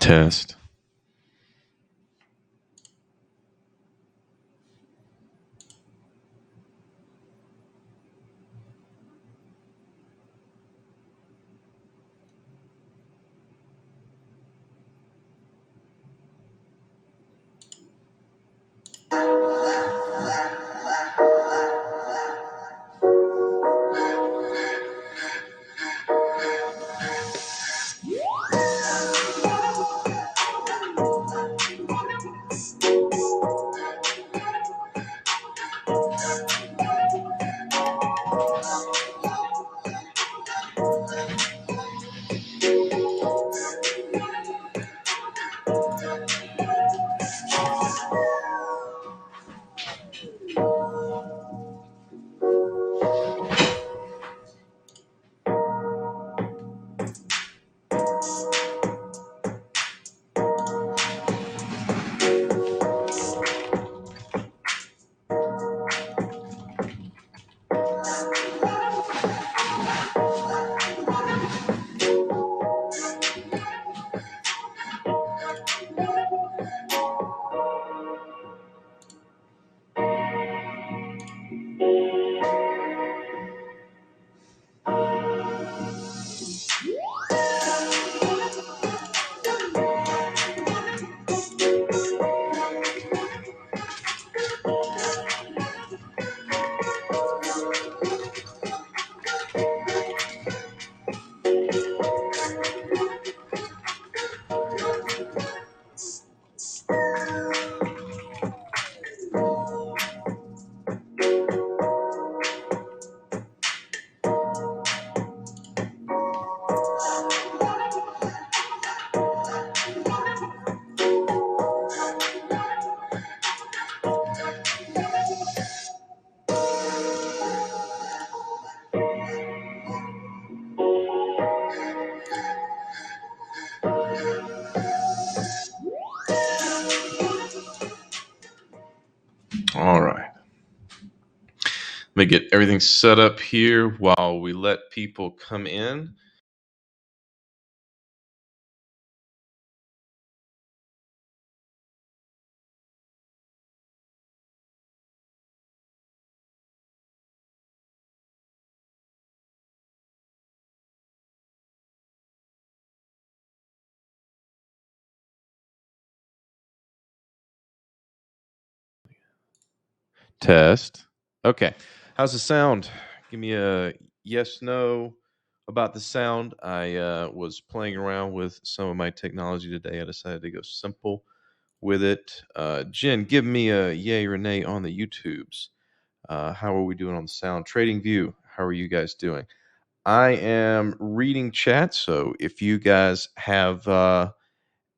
Test. All right. Let me get everything set up here while we let people come in. Test. Okay. How's the sound? Give me a yes, no about the sound. I was playing around with some of my technology today. I decided to go simple with it. Jen, give me a yay or nay on the YouTubes. How are we doing on the sound? Trading View, how are you guys doing? I am reading chat, so if you guys have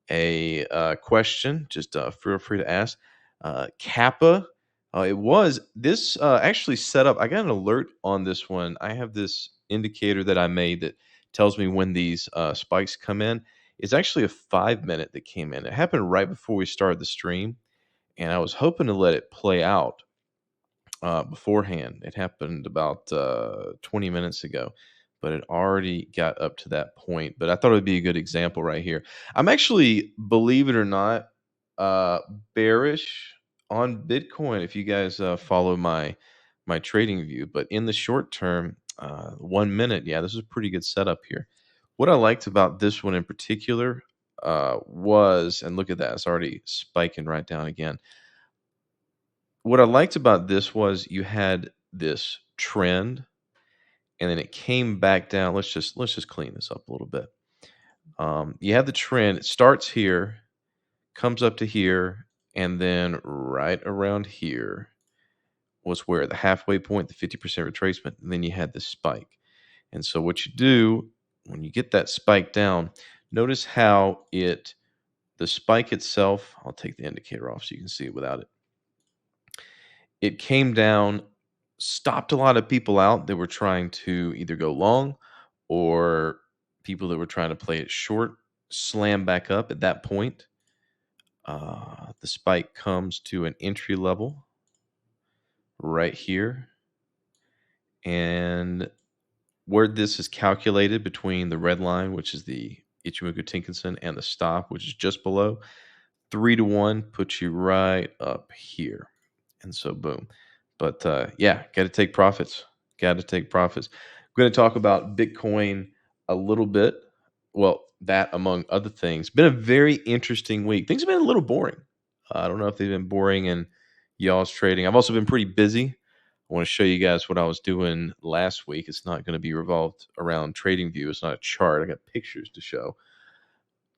a question, just feel free to ask. Kappa, it was this actually set up. I got an alert on this one. I have this indicator that I made that tells me when these spikes come in. It's actually a 5 minute that came in. It happened right before we started the stream, and I was hoping to let it play out beforehand. It happened about 20 minutes ago, but it already got up to that point. But I thought it would be a good example right here. I'm actually, believe it or not, uh, bearish on Bitcoin. If you guys follow my trading view, but in the short term, 1 minute, yeah, this is a pretty good setup here. What I liked about this one in particular was, and look at that, it's already spiking right down again. What I liked about this was you had this trend, and then it came back down. Let's just clean this up a little bit. You have the trend. It starts here, comes up to here, and then right around here was where the halfway point, the 50% retracement, and then you had this spike. And so what you do when you get that spike down, notice how the spike itself, I'll take the indicator off so you can see it without it. It came down, stopped a lot of people out that were trying to either go long or people that were trying to play it short, slam back up at that point. The spike comes to an entry level right here. And where this is calculated between the red line, which is the Ichimoku Tinkinson, and the stop, which is just below. 3 to 1 puts you right up here. And so, boom. But yeah, got to take profits. Got to take profits. We're going to talk about Bitcoin a little bit. Well, that among other things. Been a very interesting week. Things have been a little boring. I don't know if they've been boring in y'all's trading. I've also been pretty busy. I want to show you guys what I was doing last week. It's not going to be revolved around TradingView. It's not a chart. I got pictures to show.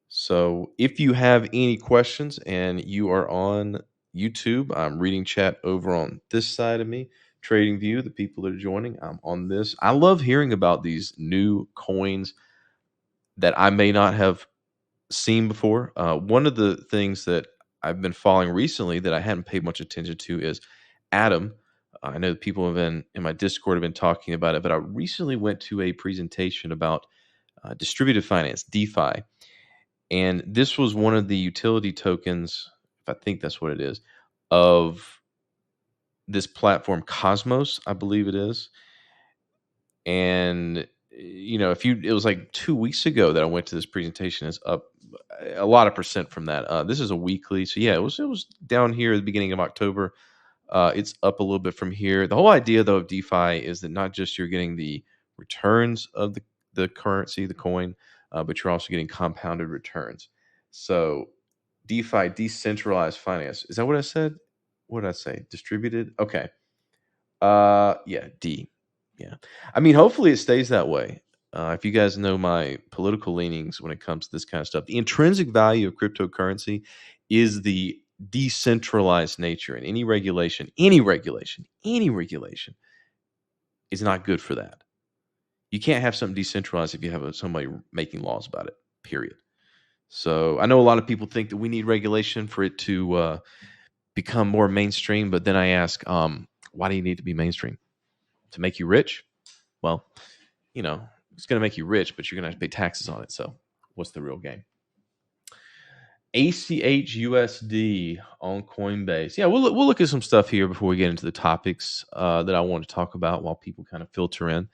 So if you have any questions and you are on YouTube, I'm reading chat over on this side of me. TradingView, the people that are joining, I'm on this. I love hearing about these new coins that I may not have seen before. One of the things that I've been following recently that I hadn't paid much attention to is Atom. I know that people have been in my Discord have been talking about it, but I recently went to a presentation about distributed finance, DeFi, and this was one of the utility tokens, if I think that's what it is, of this platform Cosmos, I believe it is. And if it was like 2 weeks ago that I went to this presentation. It's up a lot of percent from that. This is a weekly, so yeah, it was down here at the beginning of October. It's up a little bit from here. The whole idea, though, of DeFi is that not just you're getting the returns of the currency, the coin, but you're also getting compounded returns. So DeFi, decentralized finance. Is that what I said? What did I say? Distributed? Okay. Yeah, D. Yeah. I mean, hopefully it stays that way. If you guys know my political leanings when it comes to this kind of stuff, the intrinsic value of cryptocurrency is the decentralized nature, and any regulation is not good for that. You can't have something decentralized if you have somebody making laws about it, period. So I know a lot of people think that we need regulation for it to become more mainstream, but then I ask, why do you need to be mainstream? To make you rich? Well, it's going to make you rich, but you're going to have to pay taxes on it. So what's the real game? ACHUSD on Coinbase. Yeah, we'll look at some stuff here before we get into the topics that I want to talk about while people kind of filter in.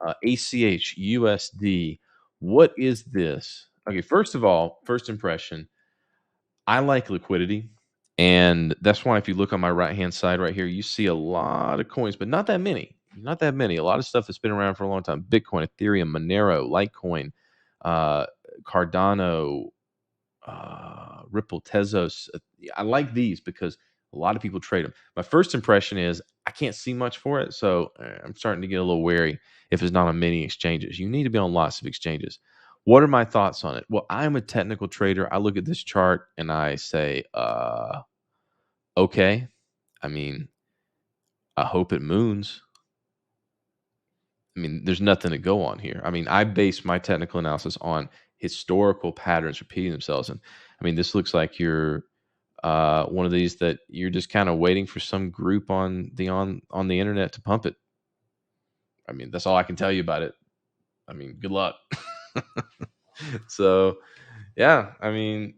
ACHUSD. What is this? Okay, first of all, first impression, I like liquidity. And that's why if you look on my right-hand side right here, you see a lot of coins, but not that many. Not that many. A lot of stuff that's been around for a long time. Bitcoin, Ethereum, Monero, Litecoin, uh, Cardano, Ripple, Tezos. I like these because a lot of people trade them. My first impression is I can't see much for it, so I'm starting to get a little wary if it's not on many exchanges. You need to be on lots of exchanges. What are my thoughts on it? Well, I'm a technical trader. I look at this chart and I say, okay. I mean, I hope it moons. I mean, there's nothing to go on here. I mean, I base my technical analysis on historical patterns repeating themselves. And I mean, this looks like you're one of these that you're just kind of waiting for some group on the internet to pump it. I mean, that's all I can tell you about it. I mean, good luck. So, yeah, I mean,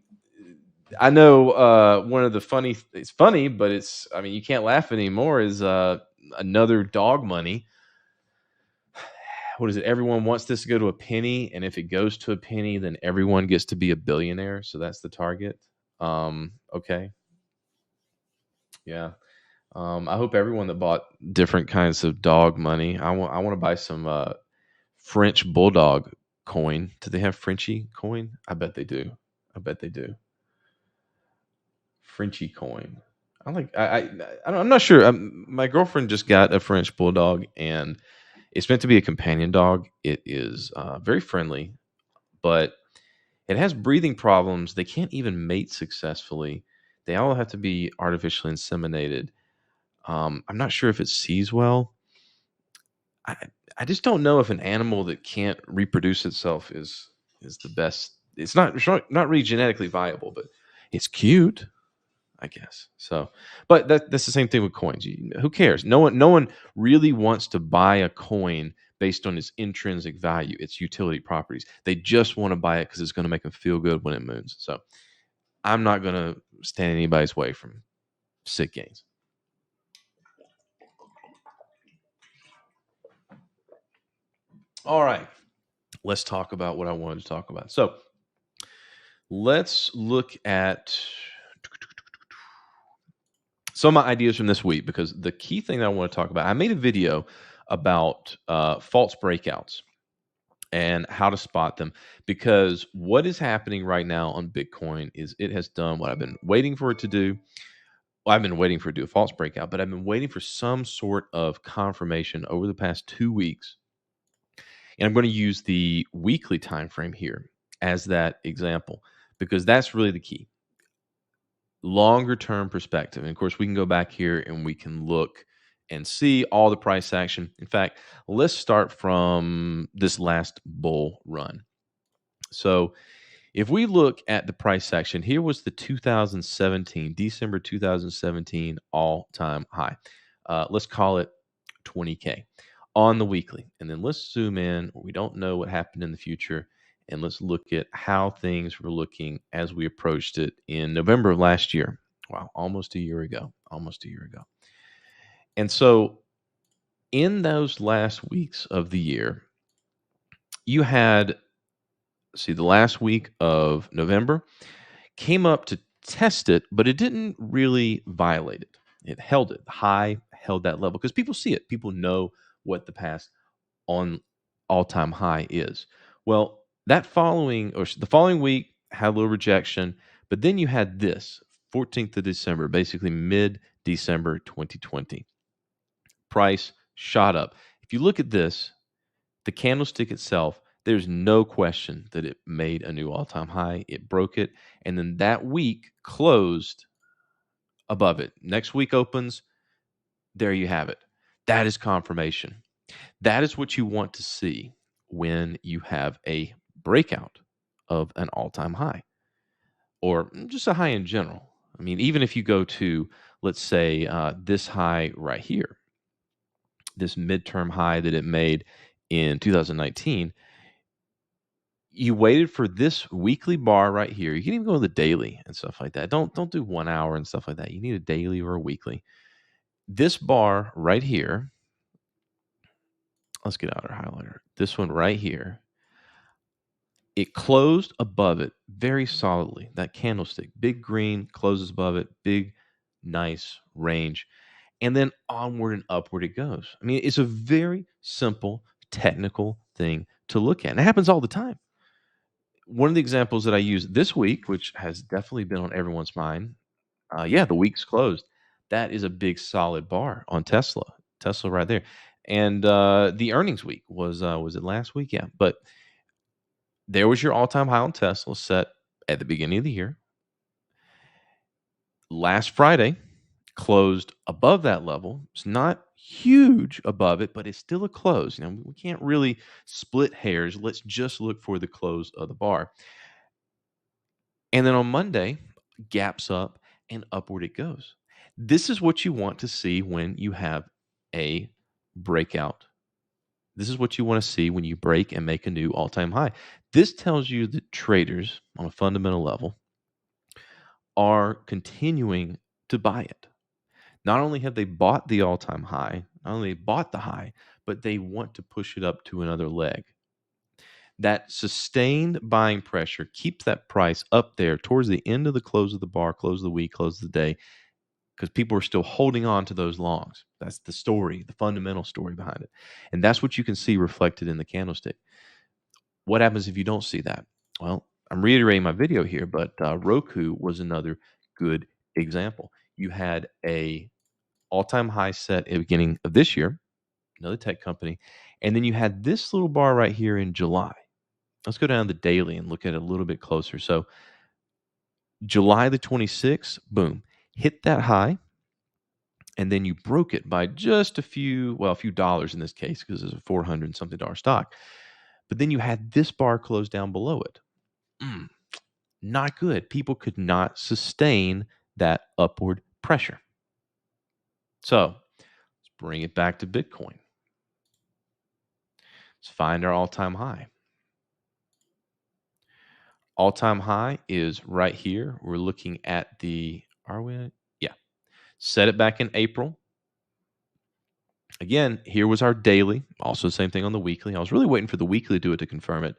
I know one of the it's funny, but I mean, you can't laugh anymore is another dog money. What is it? Everyone wants this to go to a penny, and if it goes to a penny, then everyone gets to be a billionaire. So that's the target. Okay. Yeah. I hope everyone that bought different kinds of dog money. I want to buy some French bulldog coin. Do they have Frenchy coin? I bet they do. I bet they do. Frenchy coin. I'm not sure. My girlfriend just got a French bulldog, and it's meant to be a companion dog. It is very friendly, but it has breathing problems. They can't even mate successfully. They all have to be artificially inseminated. I'm not sure if it sees well. I I just don't know if an animal that can't reproduce itself is the best. It's not really genetically viable, but it's cute, I guess. So, but that's the same thing with coins. Who cares? No one really wants to buy a coin based on its intrinsic value, its utility properties. They just want to buy it because it's going to make them feel good when it moons. So, I'm not going to stand in anybody's way from sick gains. All right, let's talk about what I wanted to talk about. So, Let's look at some of my ideas from this week, because the key thing that I want to talk about, I made a video about false breakouts and how to spot them, because what is happening right now on Bitcoin is it has done what I've been waiting for it to do. Well, I've been waiting for it to do a false breakout, but I've been waiting for some sort of confirmation over the past 2 weeks. And I'm going to use the weekly time frame here as that example, because that's really the key. Longer term perspective. And of course, we can go back here and we can look and see all the price action. In fact, let's start from this last bull run. So if we look at the price action, here was the December 2017 all-time high. Let's call it 20K on the weekly. And then let's zoom in. We don't know what happened in the future. And let's look at how things were looking as we approached it in November of last year. Wow, almost a year ago. Almost a year ago. And so in those last weeks of the year, you had, see, the last week of November came up to test it, but it didn't really violate it. It held it. High held that level because people see it. People know what the past on all-time high is. Well, that following or the following week had a little rejection, but then you had this 14th of December, basically mid-December 2020. Price shot up. If you look at this, the candlestick itself, there's no question that it made a new all-time high. It broke it, and then that week closed above it. Next week opens, there you have it. That is confirmation. That is what you want to see when you have a breakout of an all-time high or just a high in general. I mean, even if you go to, let's say, this high right here, this midterm high that it made in 2019, you waited for this weekly bar right here. You can even go to the daily and stuff like that. Don't do 1 hour and stuff like that. You need a daily or a weekly. This bar right here, let's get out our highlighter. This one right here, it closed above it very solidly. That candlestick, big green, closes above it, big, nice range. And then onward and upward it goes. I mean, it's a very simple technical thing to look at. And it happens all the time. One of the examples that I use this week, which has definitely been on everyone's mind, the week's closed. That is a big solid bar on Tesla. Tesla right there. And the earnings week was it last week? Yeah. But there was your all-time high on Tesla set at the beginning of the year. Last Friday closed above that level. It's not huge above it, but it's still a close. We can't really split hairs. Let's just look for the close of the bar. And then on Monday, gaps up and upward it goes. This is what you want to see when you have a breakout. This is what you want to see when you break and make a new all-time high. This tells you that traders on a fundamental level are continuing to buy it. Not only have they bought the all-time high, not only bought the high, but they want to push it up to another leg. That sustained buying pressure keeps that price up there towards the end of the close of the bar, close of the week, close of the day, because people are still holding on to those longs. That's the story, the fundamental story behind it. And that's what you can see reflected in the candlestick. What happens if you don't see that? Well, I'm reiterating my video here, but Roku was another good example. You had a all-time high set at the beginning of this year, another tech company, and then you had this little bar right here in July. Let's go down to the daily and look at it a little bit closer. So July the 26th, boom, hit that high, and then you broke it by just a few dollars in this case because it's a $400 something stock. But then you had this bar close down below it. Not good. People could not sustain that upward pressure. So let's bring it back to Bitcoin. Let's find our all-time high. All-time high is right here. We're looking at set it back in April. Again, here was our daily. Also the same thing on the weekly. I was really waiting for the weekly to do it to confirm it.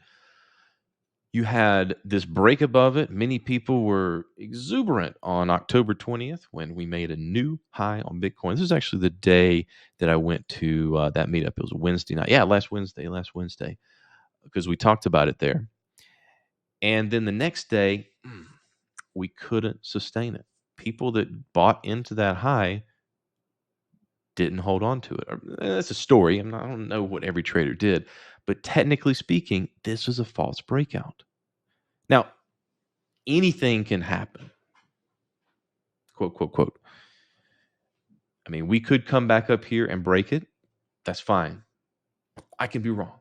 You had this break above it. Many people were exuberant on October 20th when we made a new high on Bitcoin. This is actually the day that I went to that meetup. It was a Wednesday night. Yeah, last Wednesday, because we talked about it there. And then the next day, we couldn't sustain it. People that bought into that high didn't hold on to it. That's a story. I don't know what every trader did, but technically speaking, this was a false breakout. Now, anything can happen. Quote, quote, quote. I mean, we could come back up here and break it. That's fine. I can be wrong.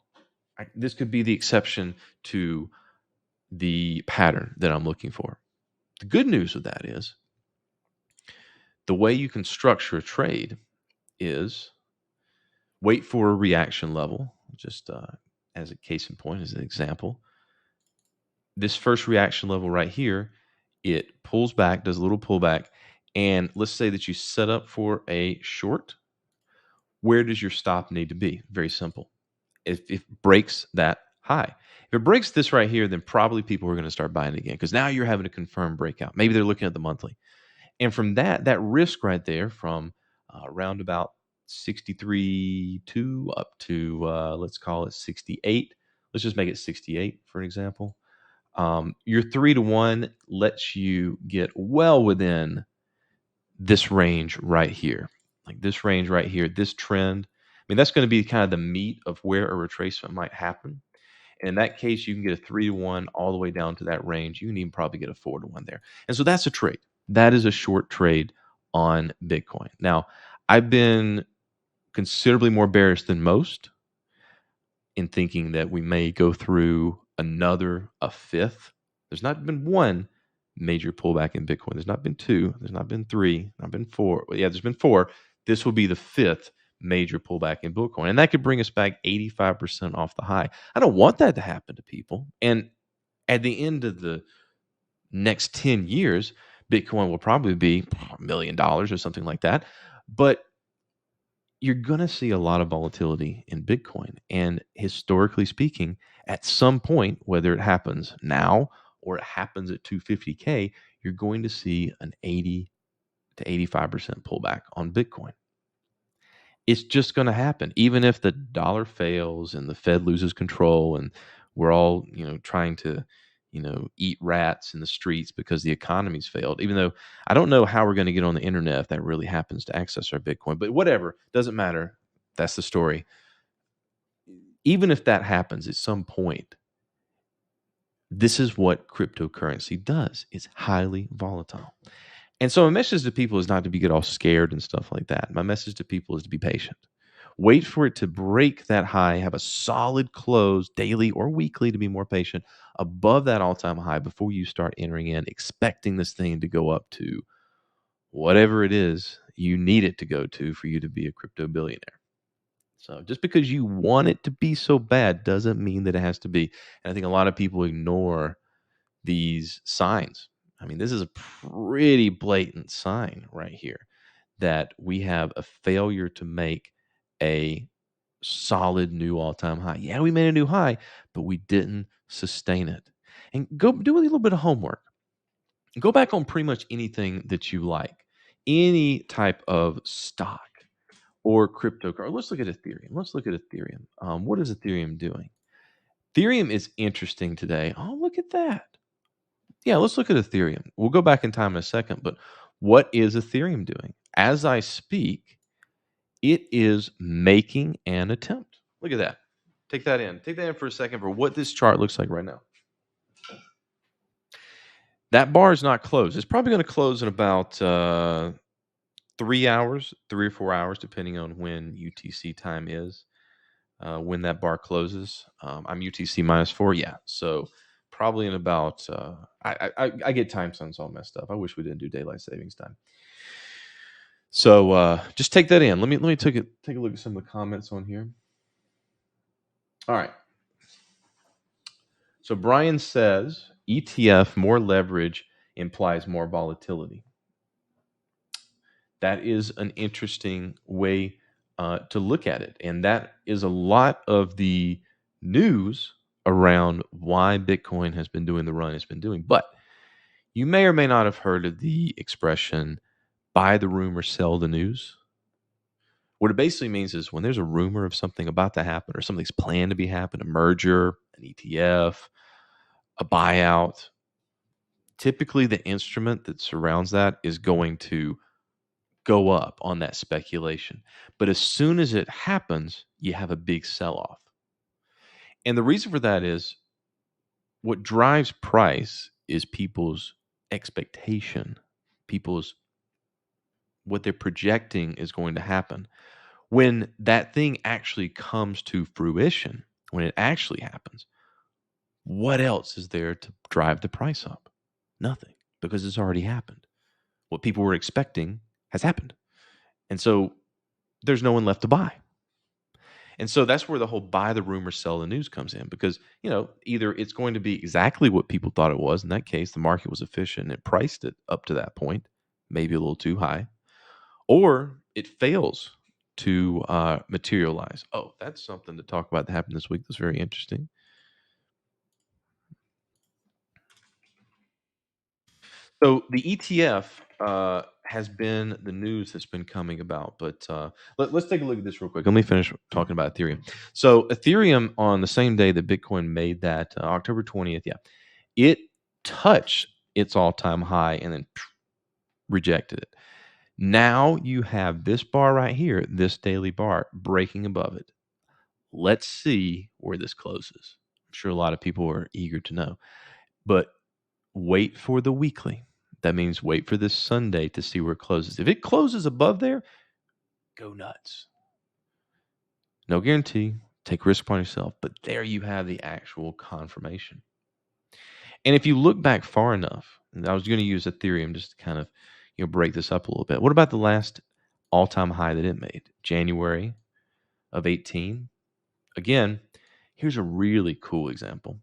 This could be the exception to the pattern that I'm looking for. The good news of that is the way you can structure a trade is wait for a reaction level, just as a case in point, as an example. This first reaction level right here, it pulls back, does a little pullback, and let's say that you set up for a short. Where does your stop need to be? Very simple. If it breaks that high. If it breaks this right here, then probably people are going to start buying it again because now you're having a confirmed breakout. Maybe they're looking at the monthly. And from that risk right there from around about 63.2 up to, let's call it 68. Let's just make it 68 for an example. Your 3-to-1 lets you get well within this range right here. Like this range right here, this trend. I mean, that's going to be kind of the meat of where a retracement might happen. And in that case, you can get a 3-to-1 all the way down to that range. You can even probably get a 4-to-1 there. And so that's a trade. That is a short trade on Bitcoin. Now, I've been considerably more bearish than most in thinking that we may go through a fifth. There's not been one major pullback in Bitcoin. There's not been two. There's not been three. Not been four. Well, yeah, there's been four. This will be the fifth major pullback in Bitcoin. And that could bring us back 85% off the high. I don't want that to happen to people. And at the end of the next 10 years, Bitcoin will probably be $1 million or something like that. But you're going to see a lot of volatility in Bitcoin. And historically speaking, at some point, whether it happens now or it happens at 250K, you're going to see an 80 to 85% pullback on Bitcoin. It's just going to happen, even if the dollar fails and the Fed loses control and we're all, trying to, eat rats in the streets because the economy's failed. Even though I don't know how we're going to get on the internet if that really happens to access our Bitcoin, but whatever, doesn't matter. That's the story. Even if that happens at some point, this is what cryptocurrency does. It's highly volatile. And so my message to people is not to get all scared and stuff like that. My message to people is to be patient. Wait for it to break that high, have a solid close daily or weekly to be more patient above that all-time high before you start entering in, expecting this thing to go up to whatever it is you need it to go to for you to be a crypto billionaire. So just because you want it to be so bad doesn't mean that it has to be. And I think a lot of people ignore these signs. I mean, this is a pretty blatant sign right here that we have a failure to make a solid new all-time high. Yeah, we made a new high, but we didn't sustain it. And go do a little bit of homework. Go back on pretty much anything that you like, any type of stock or cryptocurrency. Let's look at Ethereum. What is Ethereum doing? Ethereum is interesting today. Oh, look at that. Yeah, let's look at Ethereum. We'll go back in time in a second, but what is Ethereum doing? As I speak, it is making an attempt. Look at that. Take that in. Take that in for a second for what this chart looks like right now. That bar is not closed. It's probably going to close in about 3 hours, 3 or 4 hours, depending on when UTC time is. When that bar closes, I'm UTC -4. Yeah, so probably in about. I get time zones all messed up. I wish we didn't do daylight savings time. So just take that in. Let me take a look at some of the comments on here. All right. So Brian says ETF more leverage implies more volatility. That is an interesting way to look at it, and that is a lot of the news around why Bitcoin has been doing the run it's been doing. But you may or may not have heard of the expression buy the rumor, sell the news. What it basically means is when there's a rumor of something about to happen or something's planned to be happen, a merger, an ETF, a buyout, typically the instrument that surrounds that is going to go up on that speculation. But as soon as it happens, you have a big sell off. And the reason for that is what drives price is people's expectation, people's what they're projecting is going to happen. When that thing actually comes to fruition, when it actually happens, what else is there to drive the price up? Nothing, because it's already happened. What people were expecting has happened. And so there's no one left to buy. And so that's where the whole buy the rumor, sell the news comes in because, either it's going to be exactly what people thought it was. In that case, the market was efficient and it priced it up to that point, maybe a little too high, or it fails to materialize. Oh, that's something to talk about that happened this week that's very interesting. So the ETF has been the news that's been coming about, but let's take a look at this real quick. Let me finish talking about Ethereum. So Ethereum, on the same day that Bitcoin made that October 20th, yeah, it touched its all-time high and then rejected it. Now you have this bar right here, this daily bar breaking above it. Let's see where this closes. I'm sure a lot of people are eager to know, but wait for the weekly. That means wait for this Sunday to see where it closes. If it closes above there, go nuts. No guarantee. Take risk upon yourself. But there you have the actual confirmation. And if you look back far enough, and I was going to use Ethereum just to kind of break this up a little bit. What about the last all-time high that it made? January of 18. Again, here's a really cool example.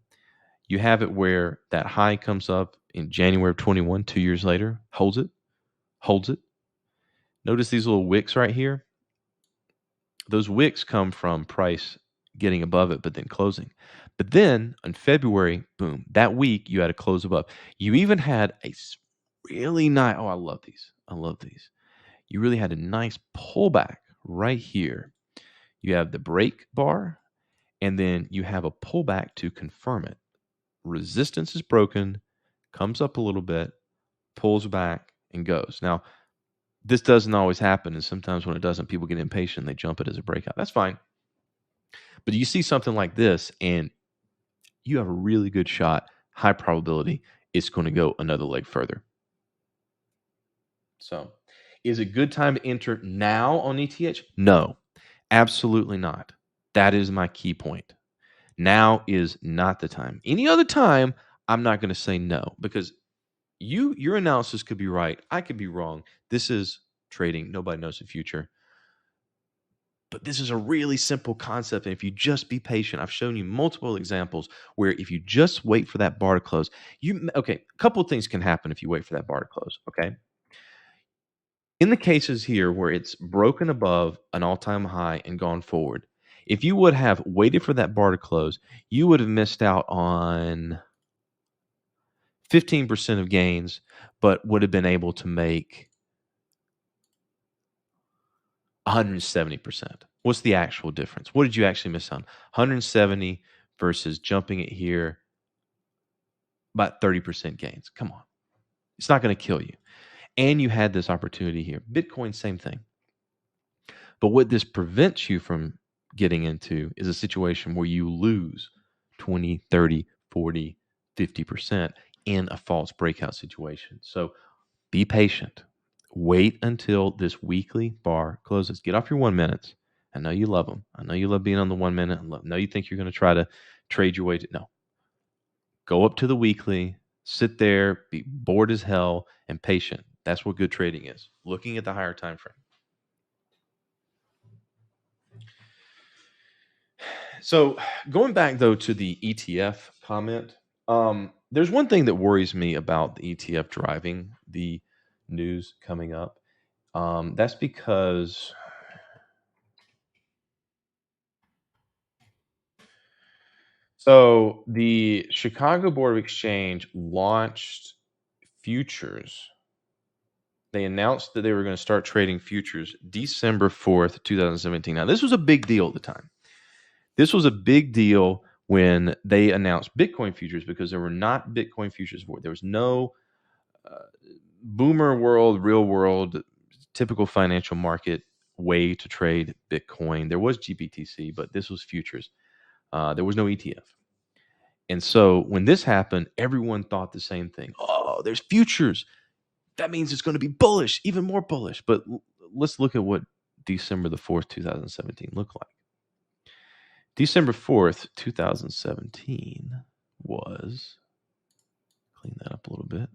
You have it where that high comes up in January of 21, 2 years later, holds it, holds it. Notice these little wicks right here. Those wicks come from price getting above it, but then closing. But then in February, boom, that week you had a close above. You even had a really nice, oh, I love these. I love these. You really had a nice pullback right here. You have the break bar, and then you have a pullback to confirm it. Resistance is broken, comes up a little bit, pulls back, and goes. Now, this doesn't always happen, and sometimes when it doesn't, people get impatient and they jump it as a breakout. That's fine. But you see something like this, and you have a really good shot, high probability, it's going to go another leg further. So, is it good time to enter now on ETH? No, absolutely not. That is my key point. Now is not the time. Any other time, I'm not going to say no because your analysis could be right. I could be wrong. This is trading. Nobody knows the future. But this is a really simple concept. And if you just be patient, I've shown you multiple examples where if you just wait for that bar to close, a couple of things can happen if you wait for that bar to close. Okay. In the cases here where it's broken above an all-time high and gone forward, if you would have waited for that bar to close, you would have missed out on 15% of gains, but would have been able to make 170%. What's the actual difference? What did you actually miss on? 170 versus jumping it here, about 30% gains. Come on. It's not going to kill you. And you had this opportunity here. Bitcoin, same thing. But what this prevents you from getting into is a situation where you lose 20, 30, 40, 50% in a false breakout situation. So be patient. Wait until this weekly bar closes. Get off your 1 minutes. I know you love them. I know you love being on the 1 minute. I know you think you're going to try to trade your way to. No. Go up to the weekly, sit there, be bored as hell, and patient. That's what good trading is. Looking at the higher time frame. So going back though to the ETF comment, there's one thing that worries me about the ETF driving the news coming up. That's because So the Chicago Board of Exchange launched futures. They announced that they were going to start trading futures December 4th, 2017. Now, this was a big deal at the time. This was a big deal when they announced Bitcoin futures because there were not Bitcoin futures before. There was no uh, boomer world, real world, typical financial market way to trade Bitcoin. There was GBTC, but this was futures. There was no ETF. And so when this happened, everyone thought the same thing. Oh, there's futures. That means it's going to be bullish, even more bullish. But let's look at what December the 4th, 2017 looked like. December 4th, 2017 was, clean that up a little bit.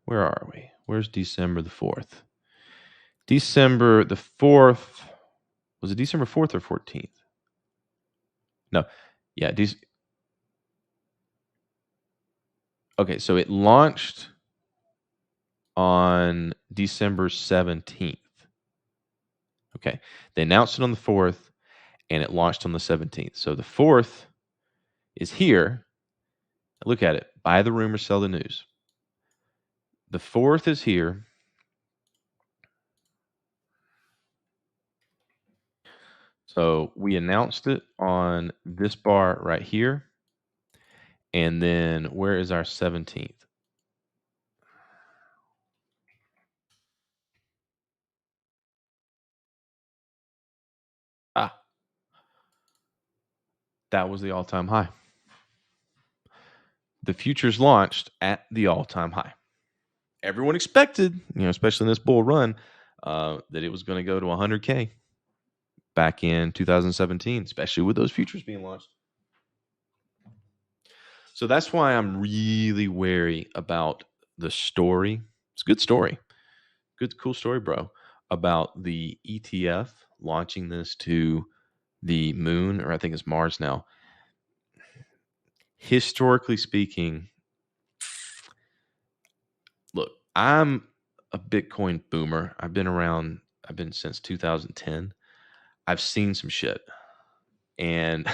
Where are we? Where's December the 4th? December the 4th, was it December 4th or 14th? No. Yeah. Okay. So it launched on December 17th. Okay. They announced it on the 4th and it launched on the 17th. So the 4th is here. Look at it. Buy the rumor, sell the news. The 4th is here. So we announced it on this bar right here. And then where is our 17th? Ah, that was the all-time high. The futures launched at the all-time high. Everyone expected, especially in this bull run, that it was going to go to 100K back in 2017, especially with those futures being launched. So that's why I'm really wary about the story. It's a good story. Good, cool story, bro, about the ETF launching this to the moon, or I think it's Mars now. Historically speaking, look, I'm a Bitcoin boomer. I've been since 2010. I've seen some shit. And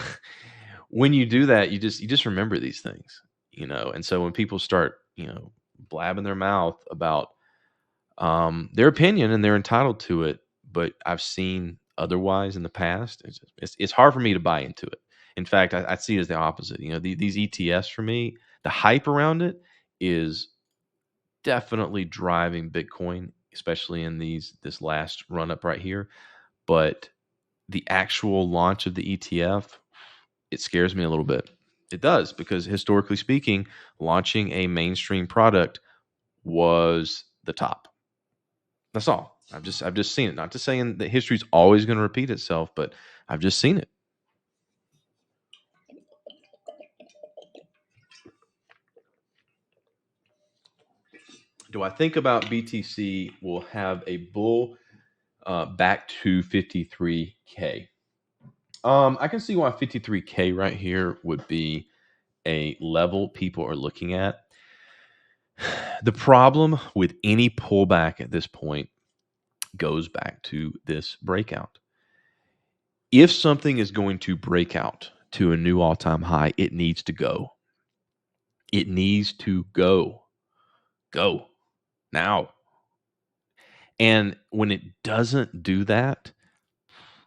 when you do that, you just remember these things, And so when people start, blabbing their mouth about their opinion, and they're entitled to it, but I've seen otherwise in the past. It's hard for me to buy into it. In fact, I see it as the opposite. These ETFs for me, the hype around it is definitely driving Bitcoin, especially in this last run up right here. But the actual launch of the ETF, it scares me a little bit. It does, because historically speaking, launching a mainstream product was the top. That's all. I've just seen it. Not to saying that history's always going to repeat itself, but I've just seen it. Do I think about BTC will have a bull back to 53K? I can see why 53K right here would be a level people are looking at. The problem with any pullback at this point goes back to this breakout. If something is going to break out to a new all-time high, it needs to go. It needs to go. Go now. And when it doesn't do that,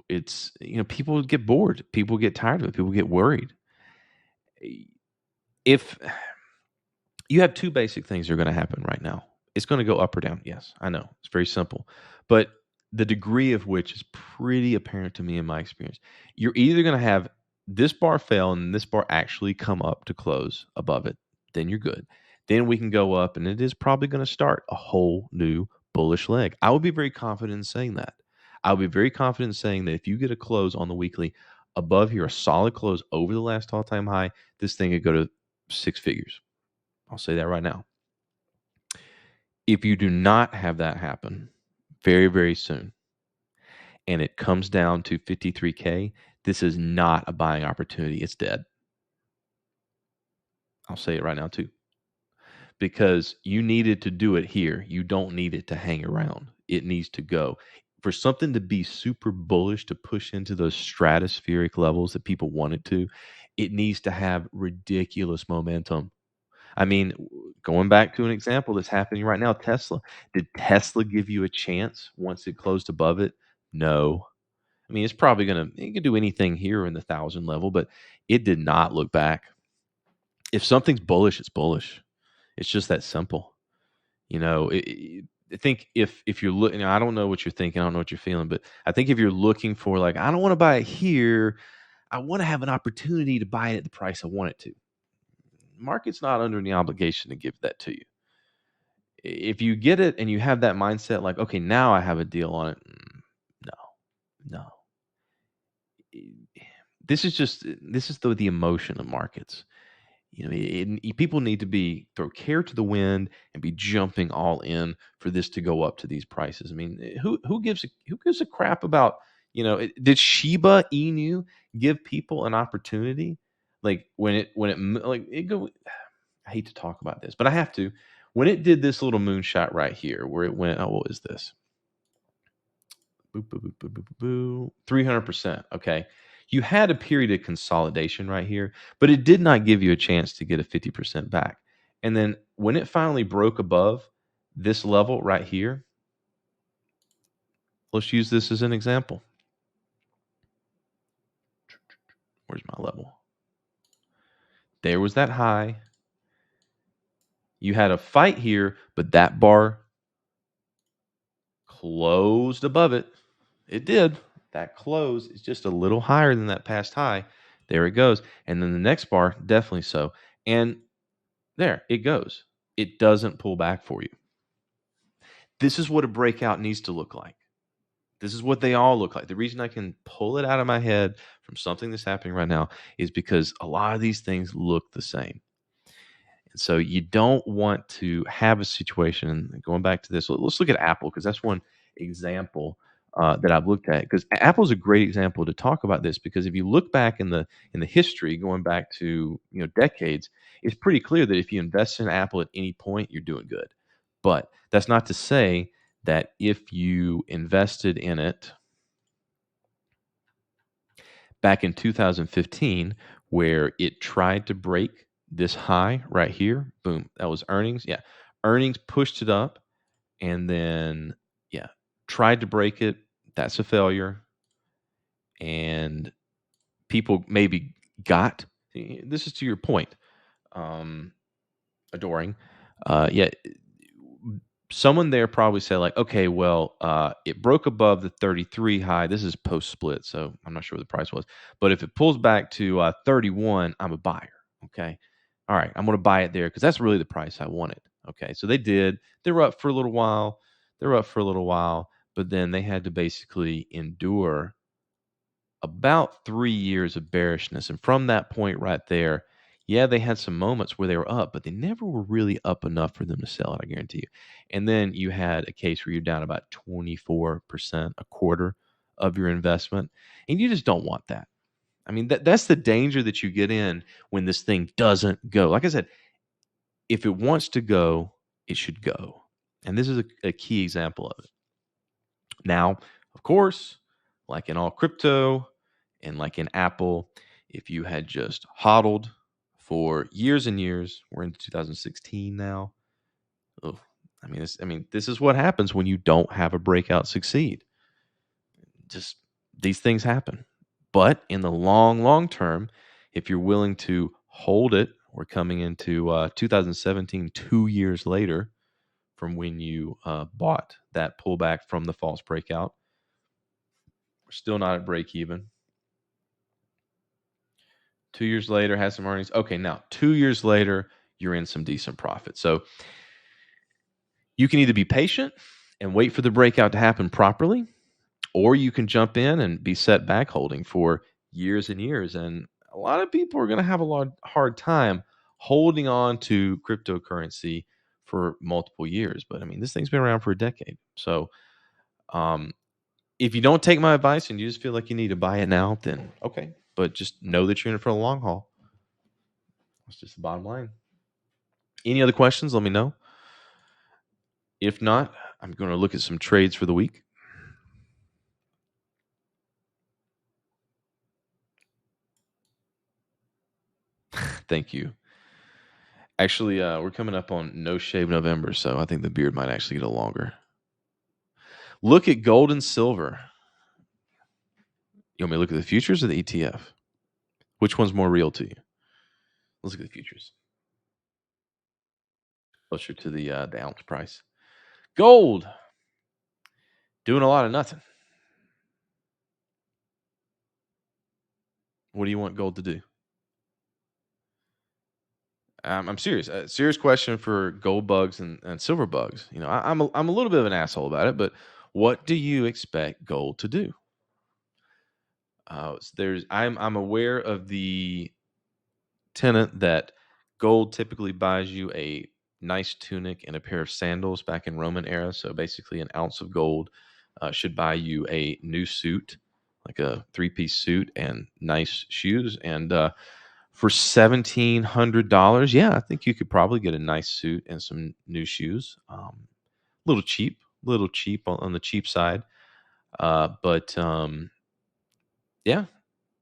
it's, people get bored. People get tired of it. People get worried. If you have two basic things that are going to happen right now, it's going to go up or down. Yes, I know. It's very simple. But the degree of which is pretty apparent to me in my experience. You're either going to have this bar fail and this bar actually come up to close above it. Then you're good. Then we can go up, and it is probably going to start a whole new bullish leg. I would be very confident in saying that. I would be very confident in saying that if you get a close on the weekly above here, a solid close over the last all-time high, this thing could go to six figures. I'll say that right now. If you do not have that happen very, very soon, and it comes down to 53K, this is not a buying opportunity. It's dead. I'll say it right now too. Because you needed to do it here. You don't need it to hang around. It needs to go. for something to be super bullish to push into those stratospheric levels that people want it to, it needs to have ridiculous momentum. I mean, going back to an example that's happening right now, Tesla. Did Tesla give you a chance once it closed above it? No. I mean, it's probably it could do anything here in the 1,000 level, but it did not look back. If something's bullish, it's bullish. It's just that simple. I think if you're looking, I don't know what you're thinking, I don't know what you're feeling, but I think if you're looking for like, I don't want to buy it here, I want to have an opportunity to buy it at the price I want it to. Market's not under any obligation to give that to you. If you get it and you have that mindset, like, okay, now I have a deal on it. No, no. This is the emotion of markets. People need to throw care to the wind and be jumping all in for this to go up to these prices. I mean, who gives a crap about, did Shiba Inu give people an opportunity? Like like it go I hate to talk about this, but I have to. When it did this little moonshot right here, where it went, oh, what is this? Boo, boo, boo, boo, boo, boo, boo. 300%. Okay. You had a period of consolidation right here, but it did not give you a chance to get a 50% back. And then when it finally broke above this level right here, let's use this as an example. Where's my level? There was that high. You had a fight here, but that bar closed above it. It did. That close is just a little higher than that past high. There it goes. And then the next bar, definitely so. And there it goes. It doesn't pull back for you. This is what a breakout needs to look like. This is what they all look like. The reason I can pull it out of my head from something that's happening right now is because a lot of these things look the same. And so you don't want to have a situation, going back to this, let's look at Apple, because that's one example that I've looked at. Because Apple is a great example to talk about this, because if you look back in the history, going back to decades, it's pretty clear that if you invest in Apple at any point, you're doing good. But that's not to say that if you invested in it back in 2015, where it tried to break this high right here, boom, that was earnings. Yeah, earnings pushed it up, and then yeah, tried to break it. That's a failure, and people maybe got. This is to your point, adoring. Yeah, someone there probably said like, okay, well, it broke above the 33 high. This is post split, so I'm not sure what the price was. But if it pulls back to 31, I'm a buyer. Okay, all right, I'm going to buy it there because that's really the price I wanted. Okay, so they did. They were up for a little while. But then they had to basically endure about 3 years of bearishness, and from that point right there, yeah, they had some moments where they were up, but they never were really up enough for them to sell it, I guarantee you. And then you had a case where you're down about 24%, a quarter of your investment, and you just don't want that. I mean, that's the danger that you get in when this thing doesn't go. Like I said, if it wants to go, it should go. And this is a key example of it. Now, of course, like in all crypto and like in Apple, if you had just hodled for years and years, we're into 2016 now. Oh, this is what happens when you don't have a breakout succeed. Just these things happen. But in the long term, if you're willing to hold it, we're coming into 2017, 2 years later from when you bought that pullback from the false breakout. We're still not at break even. 2 years later, has some earnings. Okay, now 2 years later, you're in some decent profit. So you can either be patient and wait for the breakout to happen properly, or you can jump in and be set back holding for years and years. And a lot of people are going to have a hard time holding on to cryptocurrency for multiple years. But I mean, this thing's been around for a decade. So if you don't take my advice and you just feel like you need to buy it now, then okay. But just know that you're in it for the long haul. That's just the bottom line. Any other questions? Let me know. If not, I'm going to look at some trades for the week. Thank you. Actually, we're coming up on No Shave November, so I think the beard might actually get a little longer. Look at gold and silver. You want me to look at the futures or the ETF? Which one's more real to you? Let's look at the futures. Closer to the ounce price. Gold doing a lot of nothing. What do you want gold to do? I'm serious. Serious question for gold bugs and silver bugs. You know, I'm a little bit of an asshole about it, but what do you expect gold to do? I'm aware of the tenet that gold typically buys you a nice tunic and a pair of sandals back in Roman era. So basically, an ounce of gold should buy you a new suit, like a three-piece suit and nice shoes. And for $1,700, yeah, I think you could probably get a nice suit and some new shoes. Little cheap on the cheap side, but yeah,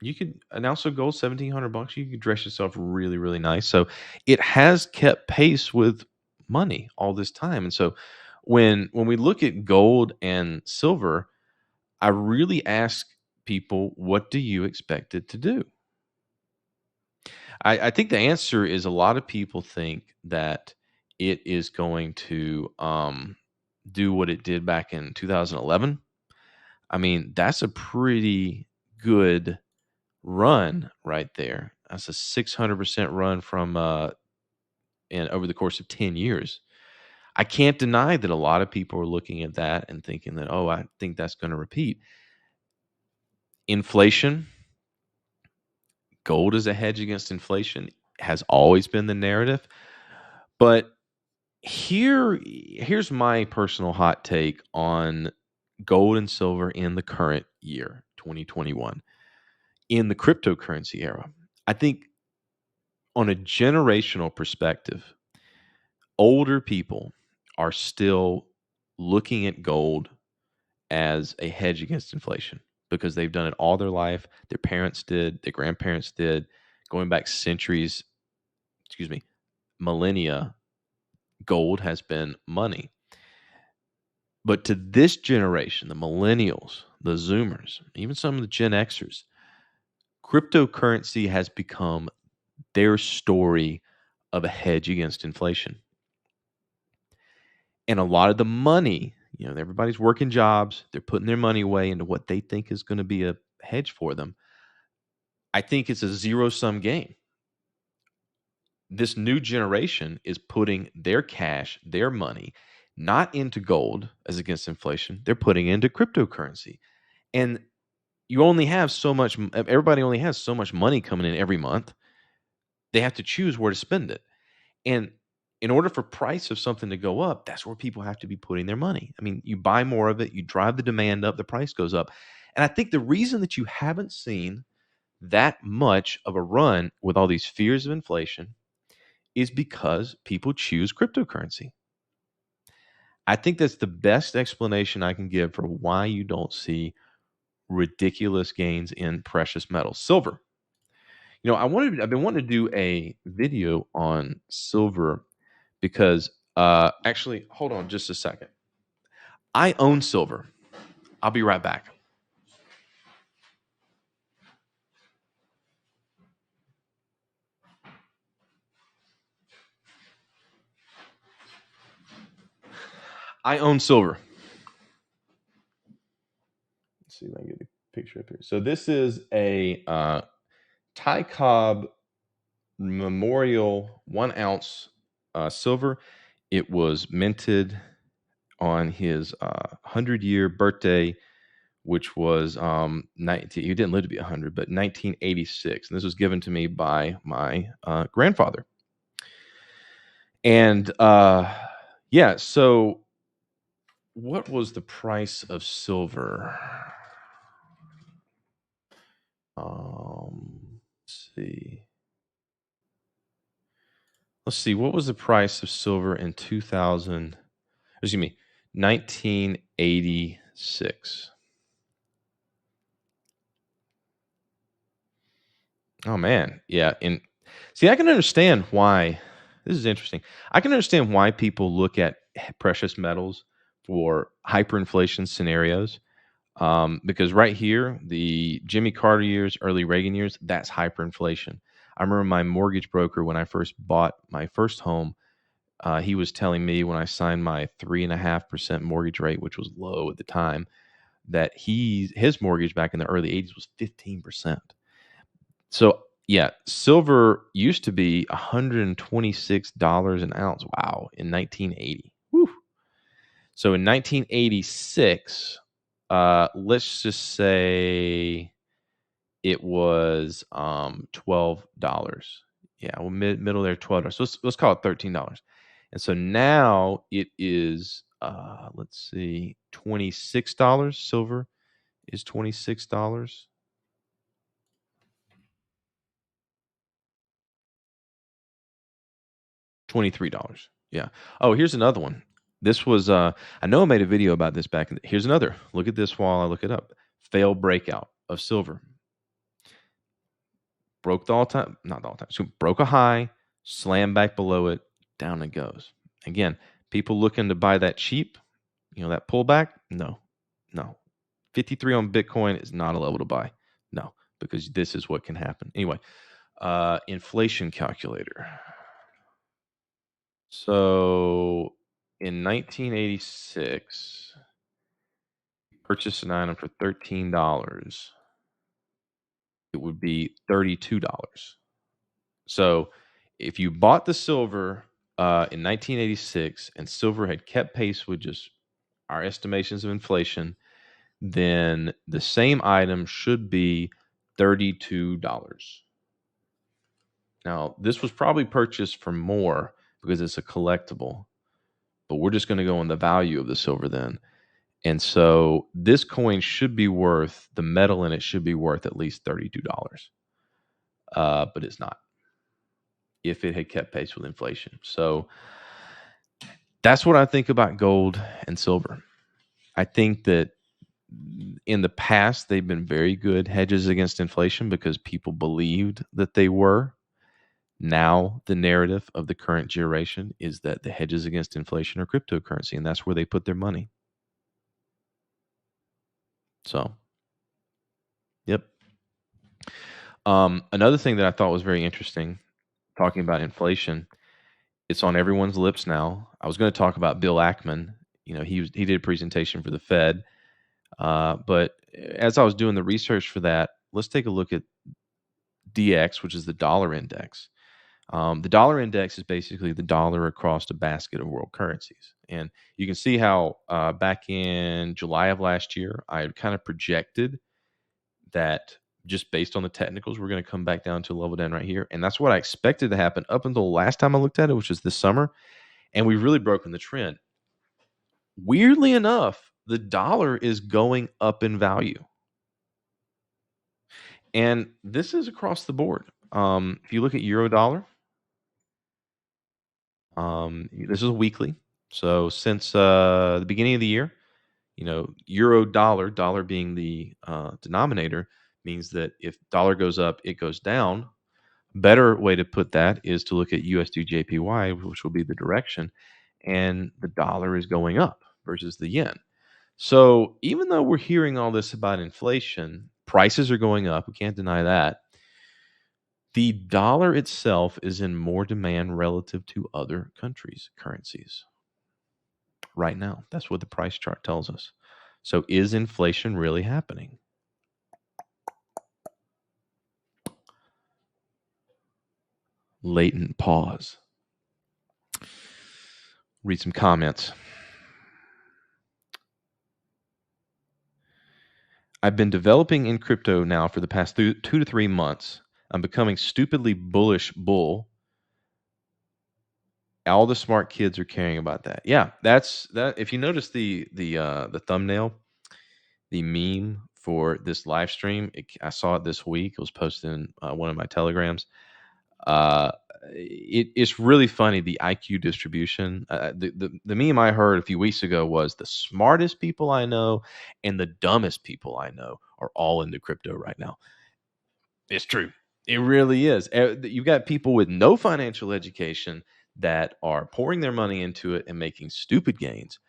you could an ounce of gold, $1,700. You could dress yourself really, really nice. So it has kept pace with money all this time. And so when we look at gold and silver, I really ask people, what do you expect it to do? I think the answer is a lot of people think that it is going to do what it did back in 2011. I mean, that's a pretty good run right there. That's a 600% run from and over the course of 10 years. I can't deny that a lot of people are looking at that and thinking that, oh, I think that's going to repeat. Inflation, gold as a hedge against inflation has always been the narrative. But here's my personal hot take on gold and silver in the current year, 2021, in the cryptocurrency era. I think on a generational perspective, older people are still looking at gold as a hedge against inflation because they've done it all their life. Their parents did, their grandparents did, going back centuries, millennia, gold has been money. But to this generation, the millennials, the Zoomers, even some of the Gen Xers, cryptocurrency has become their story of a hedge against inflation. And a lot of the money, everybody's working jobs, they're putting their money away into what they think is going to be a hedge for them. I think it's a zero-sum game. This new generation is putting their cash, their money, not into gold as against inflation. They're putting it into cryptocurrency. And you only have so much, everybody only has so much money coming in every month. They have to choose where to spend it. And in order for price of something to go up, that's where people have to be putting their money. I mean, you buy more of it, you drive the demand up, the price goes up. And I think the reason that you haven't seen that much of a run with all these fears of inflation is because people choose cryptocurrency. I think that's the best explanation I can give for why you don't see ridiculous gains in precious metals. Silver. I've been wanting to do a video on silver because actually, hold on just a second. I own silver. I'll be right back. I own silver. Let's see if I can get the picture up here. So this is a Ty Cobb Memorial 1 ounce silver. It was minted on his 100-year birthday, which was 19. He didn't live to be 100, but 1986. And this was given to me by my grandfather. And yeah, so what was the price of silver? Let's see. Let's see. What was the price of silver in 1986? Oh man, yeah. See, I can understand why. This is interesting. I can understand why people look at precious metals for hyperinflation scenarios. Because right here, the Jimmy Carter years, early Reagan years, that's hyperinflation. I remember my mortgage broker when I first bought my first home. He was telling me when I signed my 3.5% mortgage rate, which was low at the time, that his mortgage back in the early 80s was 15%. So yeah, silver used to be $126 an ounce. Wow, in 1980. Whew. So in 1986, let's just say it was $12. Yeah, well, middle there, $12. So let's call it $13. And so now it is let's see, $26. Silver is $26. $23. Yeah. Oh, here's another one. This was I know I made a video about this back in here's another. Look at this while I look it up. Failed breakout of silver. Broke the all-time, not the all-time, so broke a high, slammed back below it, down it goes. Again, people looking to buy that cheap, that pullback? No. No. 53 on Bitcoin is not a level to buy. No, because this is what can happen. Anyway, inflation calculator. So in 1986, purchase an item for $13, it would be $32. So if you bought the silver in 1986 and silver had kept pace with just our estimations of inflation, then the same item should be $32. Now, this was probably purchased for more because it's a collectible, but we're just going to go on the value of the silver then. And so this coin should be worth, the metal in it should be worth at least $32. But it's not if it had kept pace with inflation. So that's what I think about gold and silver. I think that in the past, they've been very good hedges against inflation because people believed that they were. Now, the narrative of the current generation is that the hedges against inflation are cryptocurrency, and that's where they put their money. So, yep. Another thing that I thought was very interesting, talking about inflation, it's on everyone's lips now. I was going to talk about Bill Ackman. He did a presentation for the Fed, but as I was doing the research for that, let's take a look at DX, which is the dollar index. The dollar index is basically the dollar across a basket of world currencies. And you can see how back in July of last year, I had kind of projected that just based on the technicals, we're going to come back down to a level down right here. And that's what I expected to happen up until the last time I looked at it, which was this summer. And we've really broken the trend. Weirdly enough, the dollar is going up in value. And this is across the board. If you look at euro dollar, this is weekly. So since the beginning of the year, euro dollar being the denominator, means that if dollar goes up, it goes down. Better way to put that is to look at USD JPY, which will be the direction, and the dollar is going up versus the yen. So even though we're hearing all this about inflation, prices are going up. We can't deny that. The dollar itself is in more demand relative to other countries' currencies right now. That's what the price chart tells us. So is inflation really happening? Latent pause. Read some comments. I've been developing in crypto now for the past 2 to 3 months. I'm becoming stupidly bullish bull. All the smart kids are caring about that. Yeah, that's that. If you notice the thumbnail, the meme for this live stream, I saw it this week. It was posted in one of my telegrams. It's really funny, the IQ distribution. The meme I heard a few weeks ago was the smartest people I know and the dumbest people I know are all into crypto right now. It's true. It really is. You've got people with no financial education that are pouring their money into it and making stupid gains.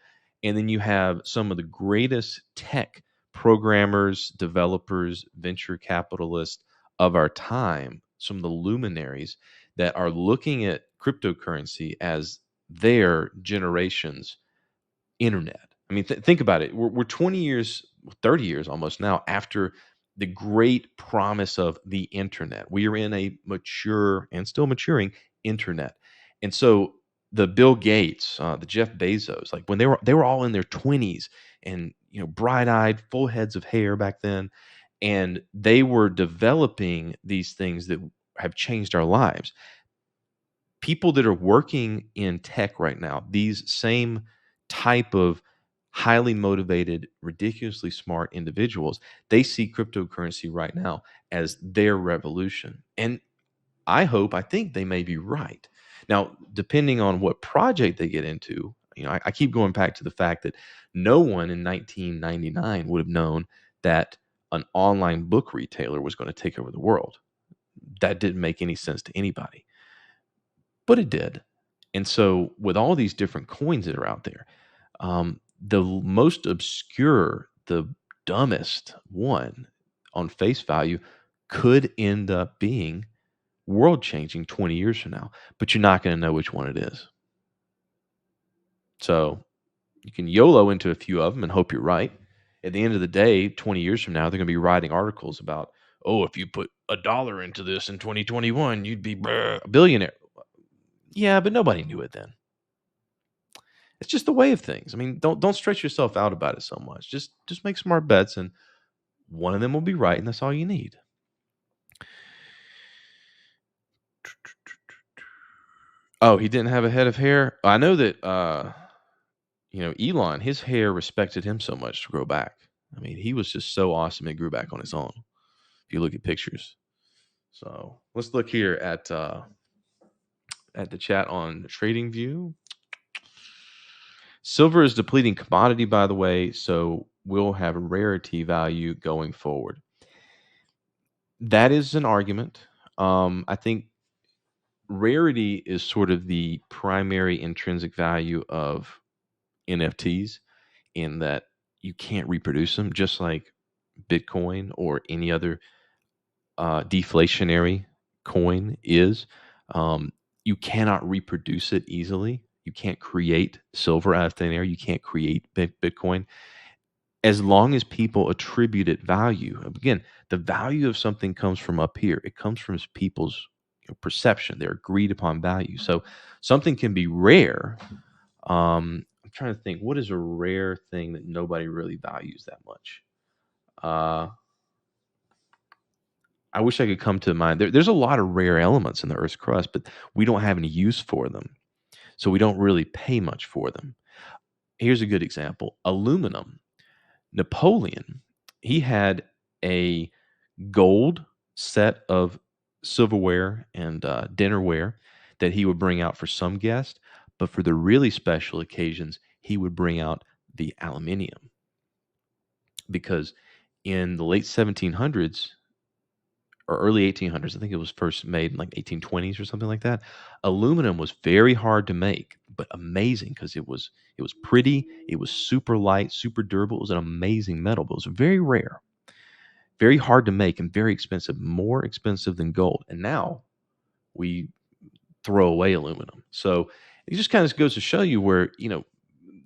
And then you have some of the greatest tech programmers, developers, venture capitalists of our time, some of the luminaries that are looking at cryptocurrency as their generation's internet. I mean, think about it. We're 20 years, 30 years almost now after the great promise of the internet. We are in a mature and still maturing internet. And so the Bill Gates, the Jeff Bezos, like when they were all in their 20s and bright-eyed, full heads of hair back then, and they were developing these things that have changed our lives. People that are working in tech right now, these same type of highly motivated, ridiculously smart individuals, they see cryptocurrency right now as their revolution. And I think they may be right. Now, depending on what project they get into, I keep going back to the fact that no one in 1999 would have known that an online book retailer was going to take over the world. That didn't make any sense to anybody, but it did. And so, with all these different coins that are out there, the most obscure, the dumbest one on face value could end up being world changing 20 years from now, but you're not going to know which one it is. So you can YOLO into a few of them and hope you're right. At the end of the day, 20 years from now, they're going to be writing articles about, oh, if you put $1 into this in 2021, you'd be a billionaire. Yeah, but nobody knew it then. It's just the way of things. I mean, don't stretch yourself out about it so much. Just make smart bets, and one of them will be right, and that's all you need. Oh, he didn't have a head of hair. I know that. Elon, his hair respected him so much to grow back. I mean, he was just so awesome. It grew back on its own. If you look at pictures. So let's look here at the chat on TradingView. Silver is depleting commodity, by the way, so we'll have rarity value going forward. That is an argument. I think rarity is sort of the primary intrinsic value of NFTs, in that you can't reproduce them, just like Bitcoin or any other deflationary coin is. You cannot reproduce it easily. You can't create silver out of thin air. You can't create Bitcoin. As long as people attribute it value, again, the value of something comes from up here. It comes from people's perception, their agreed upon value. So something can be rare. I'm trying to think, what is a rare thing that nobody really values that much? I wish I could come to mind. There's a lot of rare elements in the Earth's crust, but we don't have any use for them. So we don't really pay much for them. Here's a good example. Aluminum. Napoleon, he had a gold set of silverware and dinnerware that he would bring out for some guests, but for the really special occasions, he would bring out the aluminium. Because in the late 1700s, or early 1800s, I think it was first made in like 1820s or something like that. Aluminum was very hard to make, but amazing because it was pretty, it was super light, super durable. It was an amazing metal, but it was very rare, very hard to make, and very expensive, more expensive than gold. And now we throw away aluminum. So it just kind of goes to show you where,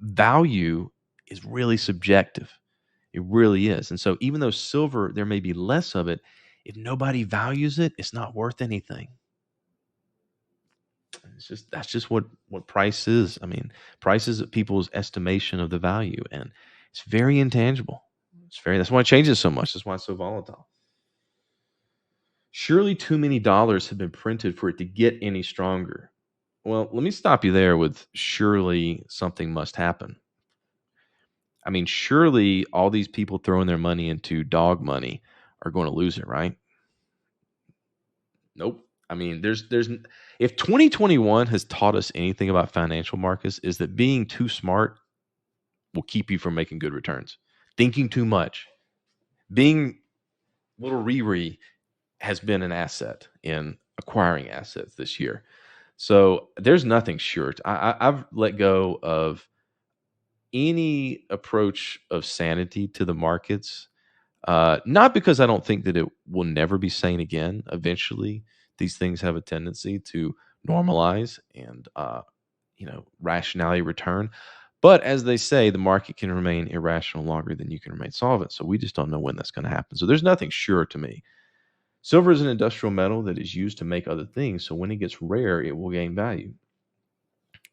value is really subjective. It really is. And so even though silver, there may be less of it, if nobody values it, it's not worth anything. That's just what price is. I mean, price is people's estimation of the value, and it's very intangible. That's why it changes so much. That's why it's so volatile. Surely too many dollars have been printed for it to get any stronger. Well, let me stop you there with surely something must happen. I mean, surely all these people throwing their money into dog money are going to lose it, right? Nope. I mean, there's if 2021 has taught us anything about financial markets, is that being too smart will keep you from making good returns. Thinking too much, being little Riri has been an asset in acquiring assets this year. So there's nothing sure. I've let go of any approach of sanity to the markets. Not because I don't think that it will never be sane again. Eventually, these things have a tendency to normalize and rationality return. But as they say, the market can remain irrational longer than you can remain solvent. So we just don't know when that's going to happen. So there's nothing sure to me. Silver is an industrial metal that is used to make other things. So when it gets rare, it will gain value.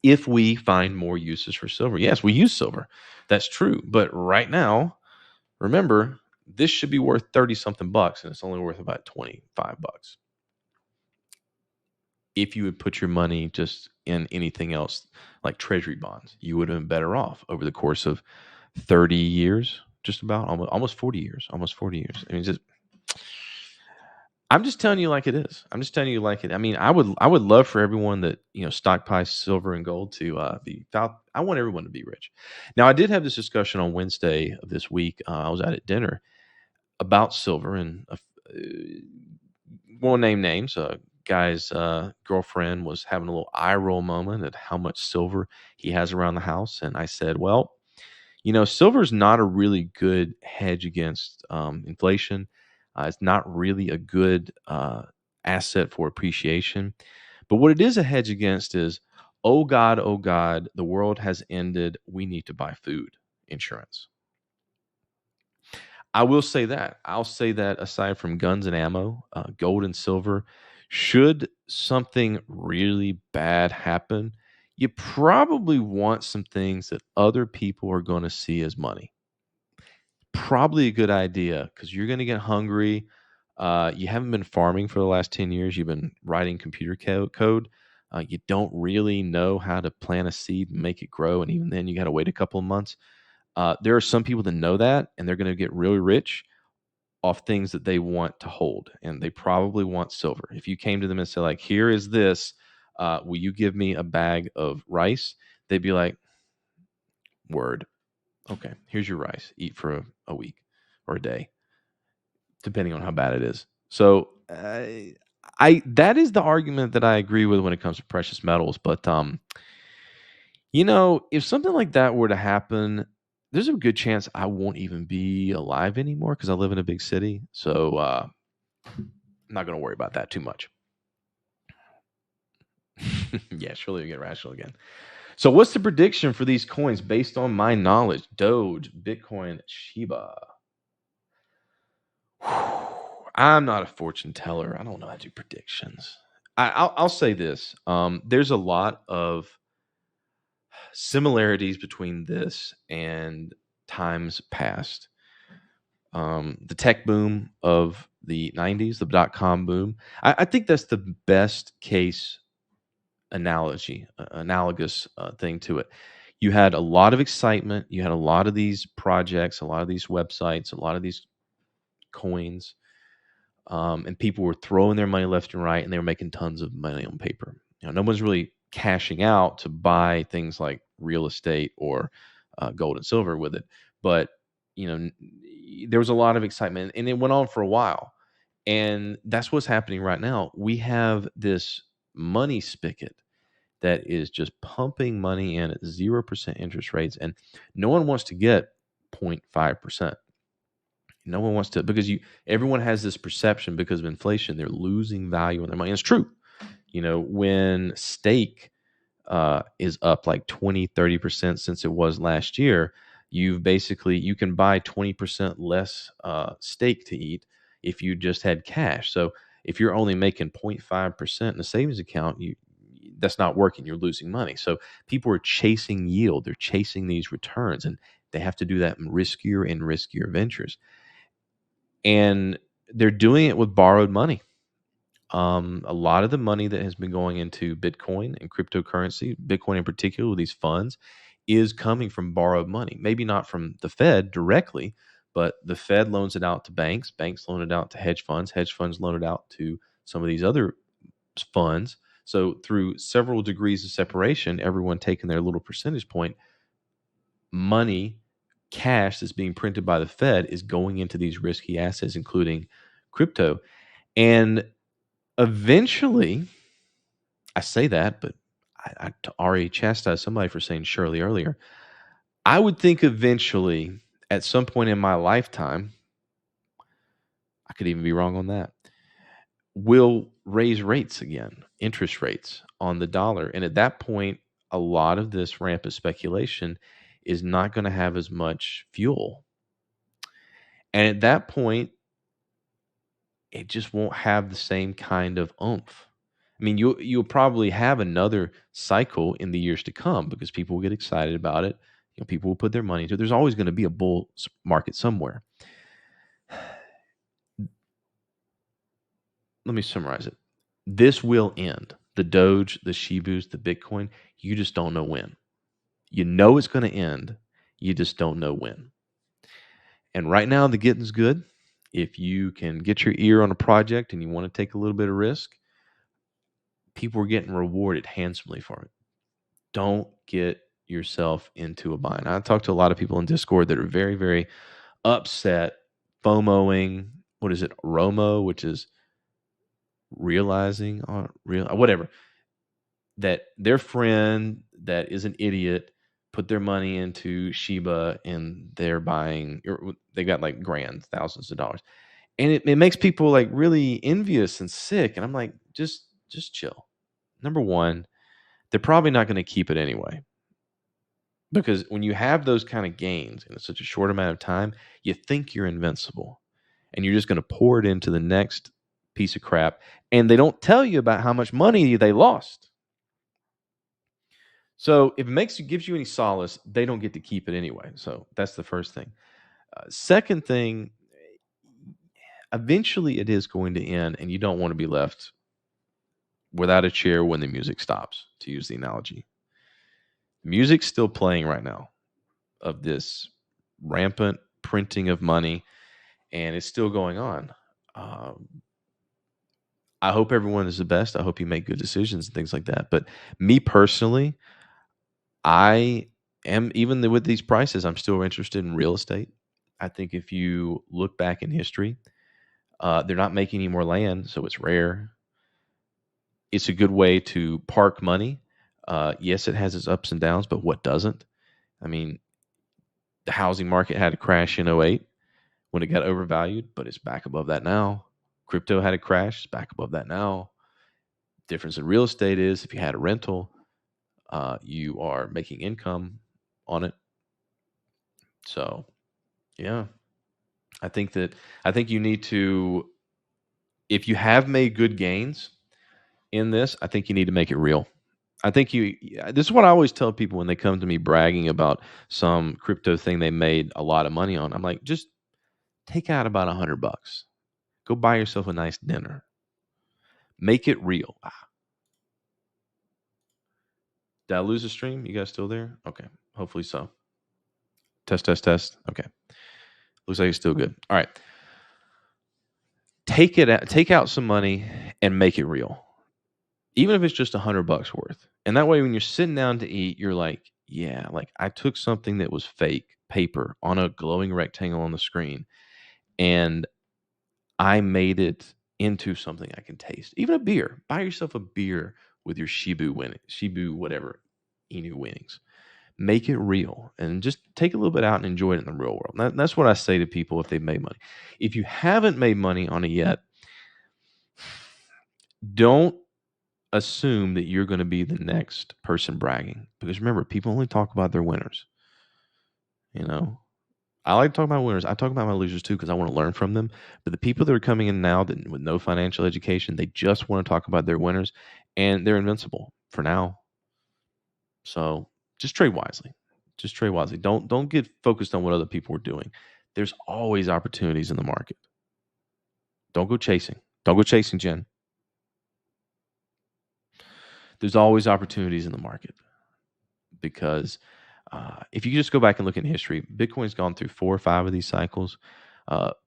If we find more uses for silver, yes, we use silver. That's true. But right now, remember, this should be worth 30 something bucks, and it's only worth about 25 bucks. If you would put your money just in anything else like treasury bonds, you would have been better off over the course of 30 years, just about almost 40 years, almost 40 years. I mean, I'm just telling you like it is. I'm just telling you like it. I mean, I would love for everyone that stockpiles silver and gold to be. I want everyone to be rich. Now, I did have this discussion on Wednesday of this week. I was out at dinner about silver, and won't name names. Guy's girlfriend was having a little eye roll moment at how much silver he has around the house, and I said, "Well, silver is not a really good hedge against inflation. It's not really a good asset for appreciation. But what it is a hedge against is, oh God, the world has ended. We need to buy food insurance." I will say that. I'll say that aside from guns and ammo, gold and silver, should something really bad happen, you probably want some things that other people are going to see as money. Probably a good idea because you're going to get hungry. You haven't been farming for the last 10 years. You've been writing computer code. You don't really know how to plant a seed and make it grow. And even then, you got to wait a couple of months. There are some people that know that, and they're going to get really rich off things that they want to hold, and they probably want silver. If you came to them and said, like, "Here is this, will you give me a bag of rice?" They'd be like, "Word, okay, here's your rice. Eat for a week or a day, depending on how bad it is." So, I that is the argument that I agree with when it comes to precious metals. But if something like that were to happen, there's a good chance I won't even be alive anymore because I live in a big city. So I'm not going to worry about that too much. Yeah, surely we get rational again. So, what's the prediction for these coins based on my knowledge? Doge, Bitcoin, Shiba. I'm not a fortune teller. I don't know how to do predictions. I'll say this. There's a lot of similarities between this and times past. The tech boom of the 90s, the dot-com boom. I think that's the best case analogy, analogous thing to it. You had a lot of excitement. You had a lot of these projects, a lot of these websites, a lot of these coins, and people were throwing their money left and right, and they were making tons of money on paper. No one's really cashing out to buy things like real estate or gold and silver with it, but there was a lot of excitement, and it went on for a while. And that's what's happening right now. We have this money spigot that is just pumping money in at 0% interest rates, and no one wants to get 0.5%. No one wants to, because everyone has this perception because of inflation, they're losing value on their money. And it's true. When steak is up like 20-30% since it was last year, you can buy 20% less steak to eat if you just had cash. So if you're only making 0.5% in a savings account, that's not working. You're losing money. So people are chasing yield. They're chasing these returns, and they have to do that in riskier and riskier ventures. And they're doing it with borrowed money. A lot of the money that has been going into Bitcoin and cryptocurrency, Bitcoin in particular, with these funds, is coming from borrowed money. Maybe not from the Fed directly, but the Fed loans it out to banks. Banks loan it out to hedge funds loan it out to some of these other funds. So through several degrees of separation, everyone taking their little percentage point, money, cash that's being printed by the Fed is going into these risky assets, including crypto. And eventually, I say that, but I already chastised somebody for saying Shirley earlier. I would think eventually, at some point in my lifetime, I could even be wrong on that, will raise rates again, interest rates on the dollar. And at that point, a lot of this rampant speculation is not going to have as much fuel. And at that point, it just won't have the same kind of oomph. I mean, you'll probably have another cycle in the years to come because people will get excited about it. People will put their money into it. There's always going to be a bull market somewhere. Let me summarize it. This will end. The Doge, the Shibus, the Bitcoin, you just don't know when. You know it's going to end. You just don't know when. And right now, the getting's good. If you can get your ear on a project and you want to take a little bit of risk, people are getting rewarded handsomely for it. Don't get yourself into a bind. I talk to a lot of people in Discord that are very, very upset, FOMOing. What is it? ROMO, which is realizing on whatever, that their friend that is an idiot put their money into Shiba and they're buying, or they got like grand, thousands of dollars. And it makes people like really envious and sick. And I'm like, just chill. Number one, they're probably not going to keep it anyway. Because when you have those kind of gains in such a short amount of time, you think you're invincible and you're just going to pour it into the next piece of crap. And they don't tell you about how much money they lost. So if it gives you any solace, they don't get to keep it anyway. So that's the first thing. Second thing, eventually it is going to end, and you don't want to be left without a chair when the music stops, to use the analogy. Music's still playing right now of this rampant printing of money, and it's still going on. I hope everyone is the best. I hope you make good decisions and things like that. But me personally, I am, even with these prices, I'm still interested in real estate. I think if you look back in history, they're not making any more land, so it's rare. It's a good way to park money. Yes, it has its ups and downs, but what doesn't? I mean, the housing market had a crash in '08 when it got overvalued, but it's back above that now. Crypto had a crash, it's back above that now. Difference in real estate is if you had a rental, you are making income on it. So, yeah, I think you need to, if you have made good gains in this, I think you need to make it real. I think this is what I always tell people when they come to me bragging about some crypto thing they made a lot of money on. I'm like, just take out about $100. Go buy yourself a nice dinner. Make it real. Did I lose the stream? You guys still there? Okay. Hopefully so. Test, test, test. Okay. Looks like it's still good. All right. Take out some money and make it real. Even if it's just $100 worth. And that way when you're sitting down to eat, you're like, yeah, like I took something that was fake paper on a glowing rectangle on the screen and I made it into something I can taste. Even a beer. Buy yourself a beer with your Shibu whatever, Inu winnings. Make it real and just take a little bit out and enjoy it in the real world. That's what I say to people if they've made money. If you haven't made money on it yet, don't assume that you're going to be the next person bragging. Because remember, people only talk about their winners. You know, I like to talk about winners. I talk about my losers too because I want to learn from them. But the people that are coming in now that with no financial education, they just want to talk about their winners, and they're invincible for now. So just trade wisely. Just trade wisely. Don't get focused on what other people are doing. There's always opportunities in the market. Don't go chasing. Don't go chasing, Jen. There's always opportunities in the market because if you just go back and look in history, Bitcoin's gone through 4 or 5 of these cycles.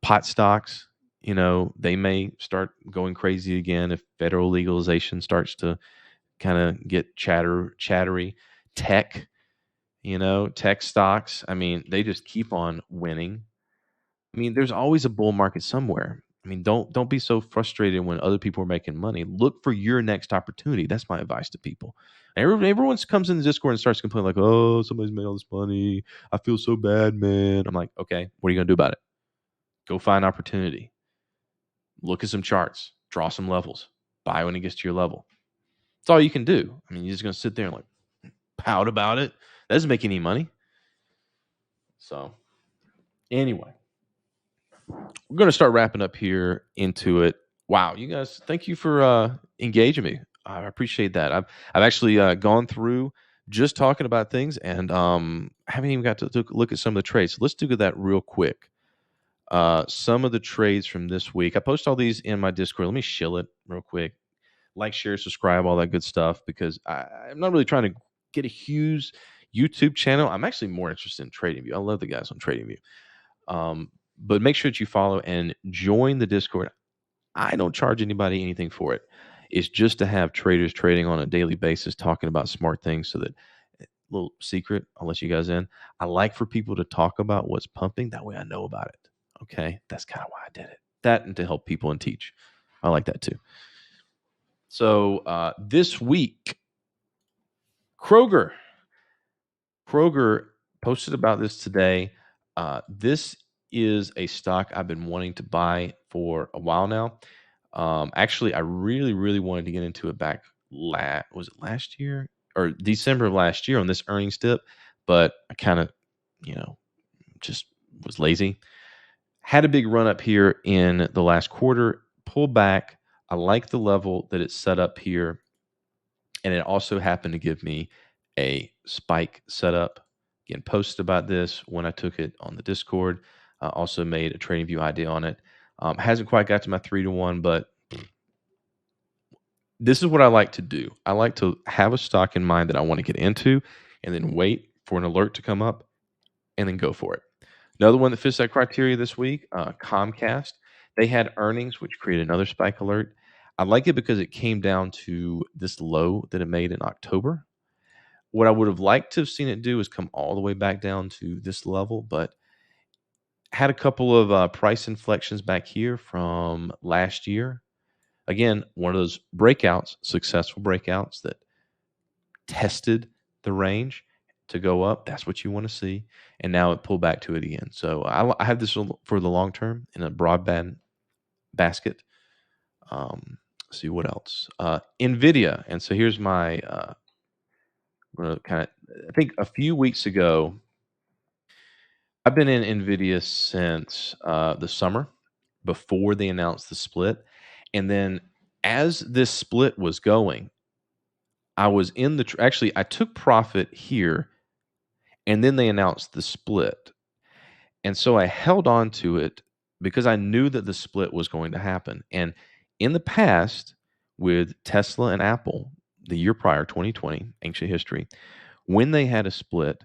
Pot stocks, they may start going crazy again if federal legalization starts to kind of get chattery. Tech stocks, I mean, they just keep on winning. I mean, there's always a bull market somewhere. I mean, don't be so frustrated when other people are making money. Look for your next opportunity. That's my advice to people. Everyone comes in the Discord and starts complaining like, "Oh, somebody's made all this money. I feel so bad, man." I'm like, "Okay, what are you gonna do about it? Go find opportunity. Look at some charts. Draw some levels. Buy when it gets to your level. That's all you can do. I mean, you're just gonna sit there and like pout about it. That doesn't make any money. So anyway, we're going to start wrapping up here into it. Wow, you guys, thank you for engaging me. I appreciate that. I've actually gone through just talking about things, and haven't even got to look at some of the trades. So let's do that real quick. Some of the trades from this week. I post all these in my Discord. Let me shill it real quick. Like, share, subscribe, all that good stuff, because I'm not really trying to get a huge YouTube channel. I'm actually more interested in TradingView. I love the guys on TradingView. But make sure that you follow and join the Discord. I don't charge anybody anything for it. It's just to have traders trading on a daily basis, talking about smart things. So that little secret, I'll let you guys in. I like for people to talk about what's pumping. That way I know about it. Okay. That's kind of why I did it. That and to help people and teach. I like that too. So this week, Kroger posted about this today. This is a stock I've been wanting to buy for a while now. Actually, I really, really wanted to get into it back was it last year or December of last year on this earnings dip, but I kind of, just was lazy. Had a big run up here in the last quarter, pull back. I like the level that it's set up here, and it also happened to give me a spike setup. Again, posted about this when I took it on the Discord. Also made a TradingView idea on it. Hasn't quite got to my 3-to-1, but this is what I like to do. I like to have a stock in mind that I want to get into and then wait for an alert to come up and then go for it. Another one that fits that criteria this week, Comcast. They had earnings, which created another spike alert. I like it because it came down to this low that it made in October. What I would have liked to have seen it do is come all the way back down to this level, but had a couple of price inflections back here from last year. Again, one of those breakouts, successful breakouts that tested the range to go up. That's what you want to see. And now it pulled back to it again. So I have this for the long term in a broadband basket. See what else? NVIDIA. And so here's my, I'm going to kind of, I think a few weeks ago, I've been in NVIDIA since the summer before they announced the split. And then as this split was going, I was in the actually I took profit here, and then they announced the split. And so I held on to it because I knew that the split was going to happen. And in the past with Tesla and Apple, the year prior, 2020, ancient history, when they had a split,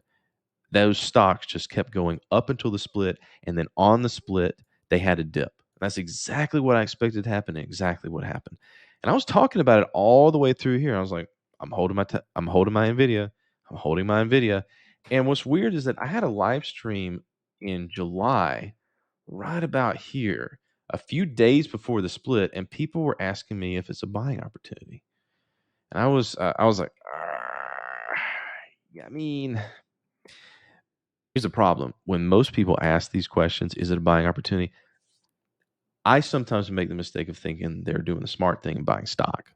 those stocks just kept going up until the split, and then on the split, they had a dip. That's exactly what I expected to happen, and exactly what happened. And I was talking about it all the way through here. I was like, I'm holding my Nvidia, I'm holding my Nvidia. And what's weird is that I had a live stream in July, right about here, a few days before the split, and people were asking me if it's a buying opportunity. And I was like, yeah, I mean, here's the problem. When most people ask these questions, is it a buying opportunity? I sometimes make the mistake of thinking they're doing the smart thing and buying stock.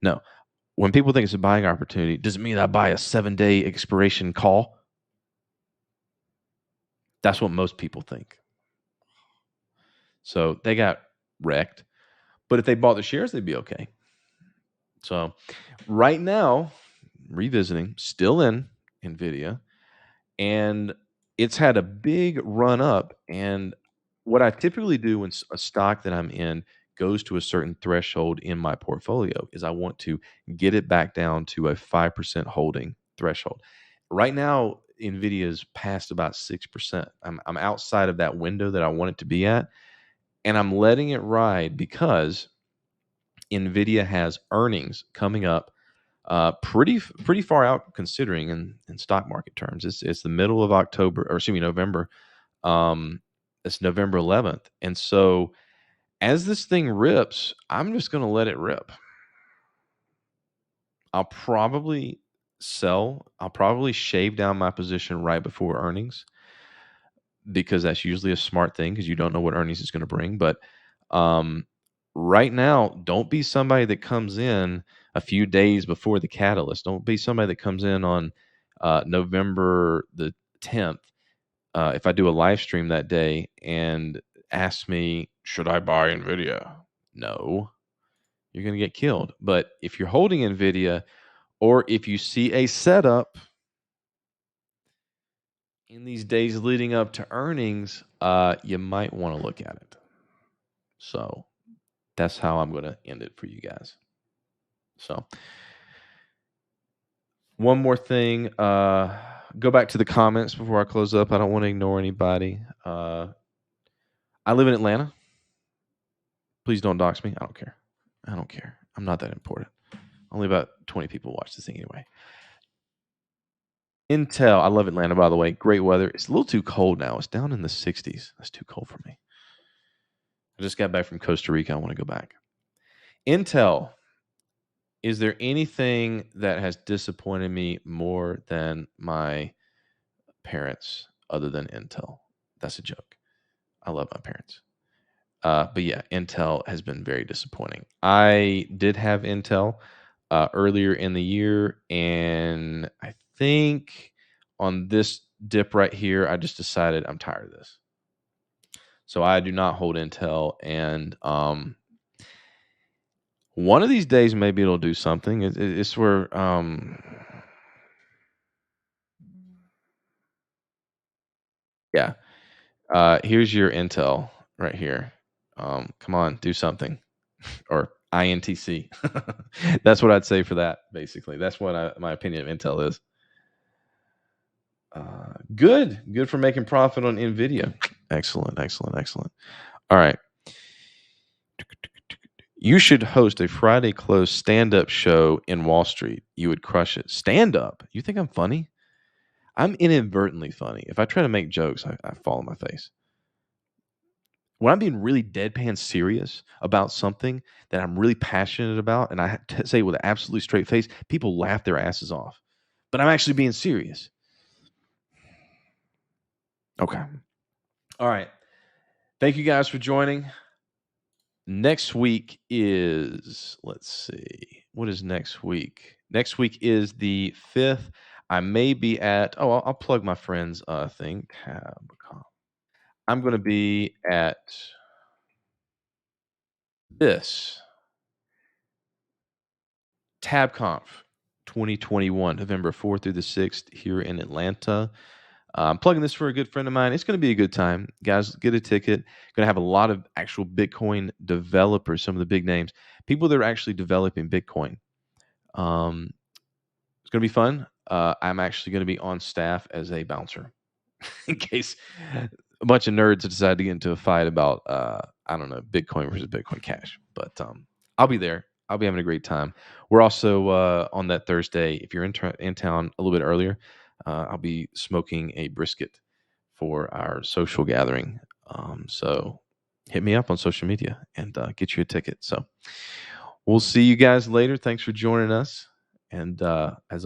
No. When people think it's a buying opportunity, does it mean I buy a 7-day expiration call? That's what most people think. So they got wrecked. But if they bought the shares, they'd be okay. So right now, revisiting, still in NVIDIA, and it's had a big run up. And what I typically do when a stock that I'm in goes to a certain threshold in my portfolio is I want to get it back down to a 5% holding threshold. Right now, NVIDIA is past about 6%. I'm outside of that window that I want it to be at, and I'm letting it ride because NVIDIA has earnings coming up pretty far out considering in stock market terms. It's the middle of October, or excuse me, November. It's November 11th, and so as this thing rips, I'm just going to let it rip. I'll probably sell. I'll probably shave down my position right before earnings because that's usually a smart thing because you don't know what earnings is going to bring. But um, right now, don't be somebody that comes in a few days before the catalyst. Don't be somebody that comes in on November the 10th. If I do a live stream that day and ask me, should I buy NVIDIA? No, you're going to get killed. But if you're holding NVIDIA, or if you see a setup in these days leading up to earnings, you might want to look at it. So that's how I'm going to end it for you guys. So one more thing, go back to the comments before I close up. I don't want to ignore anybody. I live in Atlanta. Please don't dox me. I don't care. I don't care. I'm not that important. Only about 20 people watch this thing anyway. Intel. I love Atlanta, by the way. Great weather. It's a little too cold now. It's down in the 60s. That's too cold for me. I just got back from Costa Rica. I want to go back. Intel. Is there anything that has disappointed me more than my parents other than Intel? That's a joke. I love my parents. But yeah, Intel has been very disappointing. I did have Intel earlier in the year, and I think on this dip right here, I just decided I'm tired of this. So I do not hold Intel, and one of these days maybe it'll do something. It's where yeah. Here's your Intel right here. Come on, do something. Or INTC. That's what I'd say for that, basically. That's what my opinion of Intel is. Good for making profit on NVIDIA. Excellent. All right. You should host a Friday close stand-up show in Wall Street. You would crush it. Stand-up? You think I'm funny? I'm inadvertently funny. If I try to make jokes, I fall on my face. When I'm being really deadpan serious about something that I'm really passionate about, and I say it with an absolutely straight face, people laugh their asses off. But I'm actually being serious. Okay. All right. Thank you guys for joining. Next week is, let's see, what is next week? Next week is the 5th. I may be at, I'll plug my friend's thing, Tabcom. I'm going to be at this TabConf 2021, November 4th through the 6th here in Atlanta. I'm plugging this for a good friend of mine. It's going to be a good time. Guys, get a ticket. Going to have a lot of actual Bitcoin developers, some of the big names, people that are actually developing Bitcoin. It's going to be fun. I'm actually going to be on staff as a bouncer in case a bunch of nerds decide to get into a fight about, I don't know, Bitcoin versus Bitcoin Cash. But I'll be there. I'll be having a great time. We're also on that Thursday. If you're in town a little bit earlier, I'll be smoking a brisket for our social gathering. So hit me up on social media and get you a ticket. So we'll see you guys later. Thanks for joining us. And as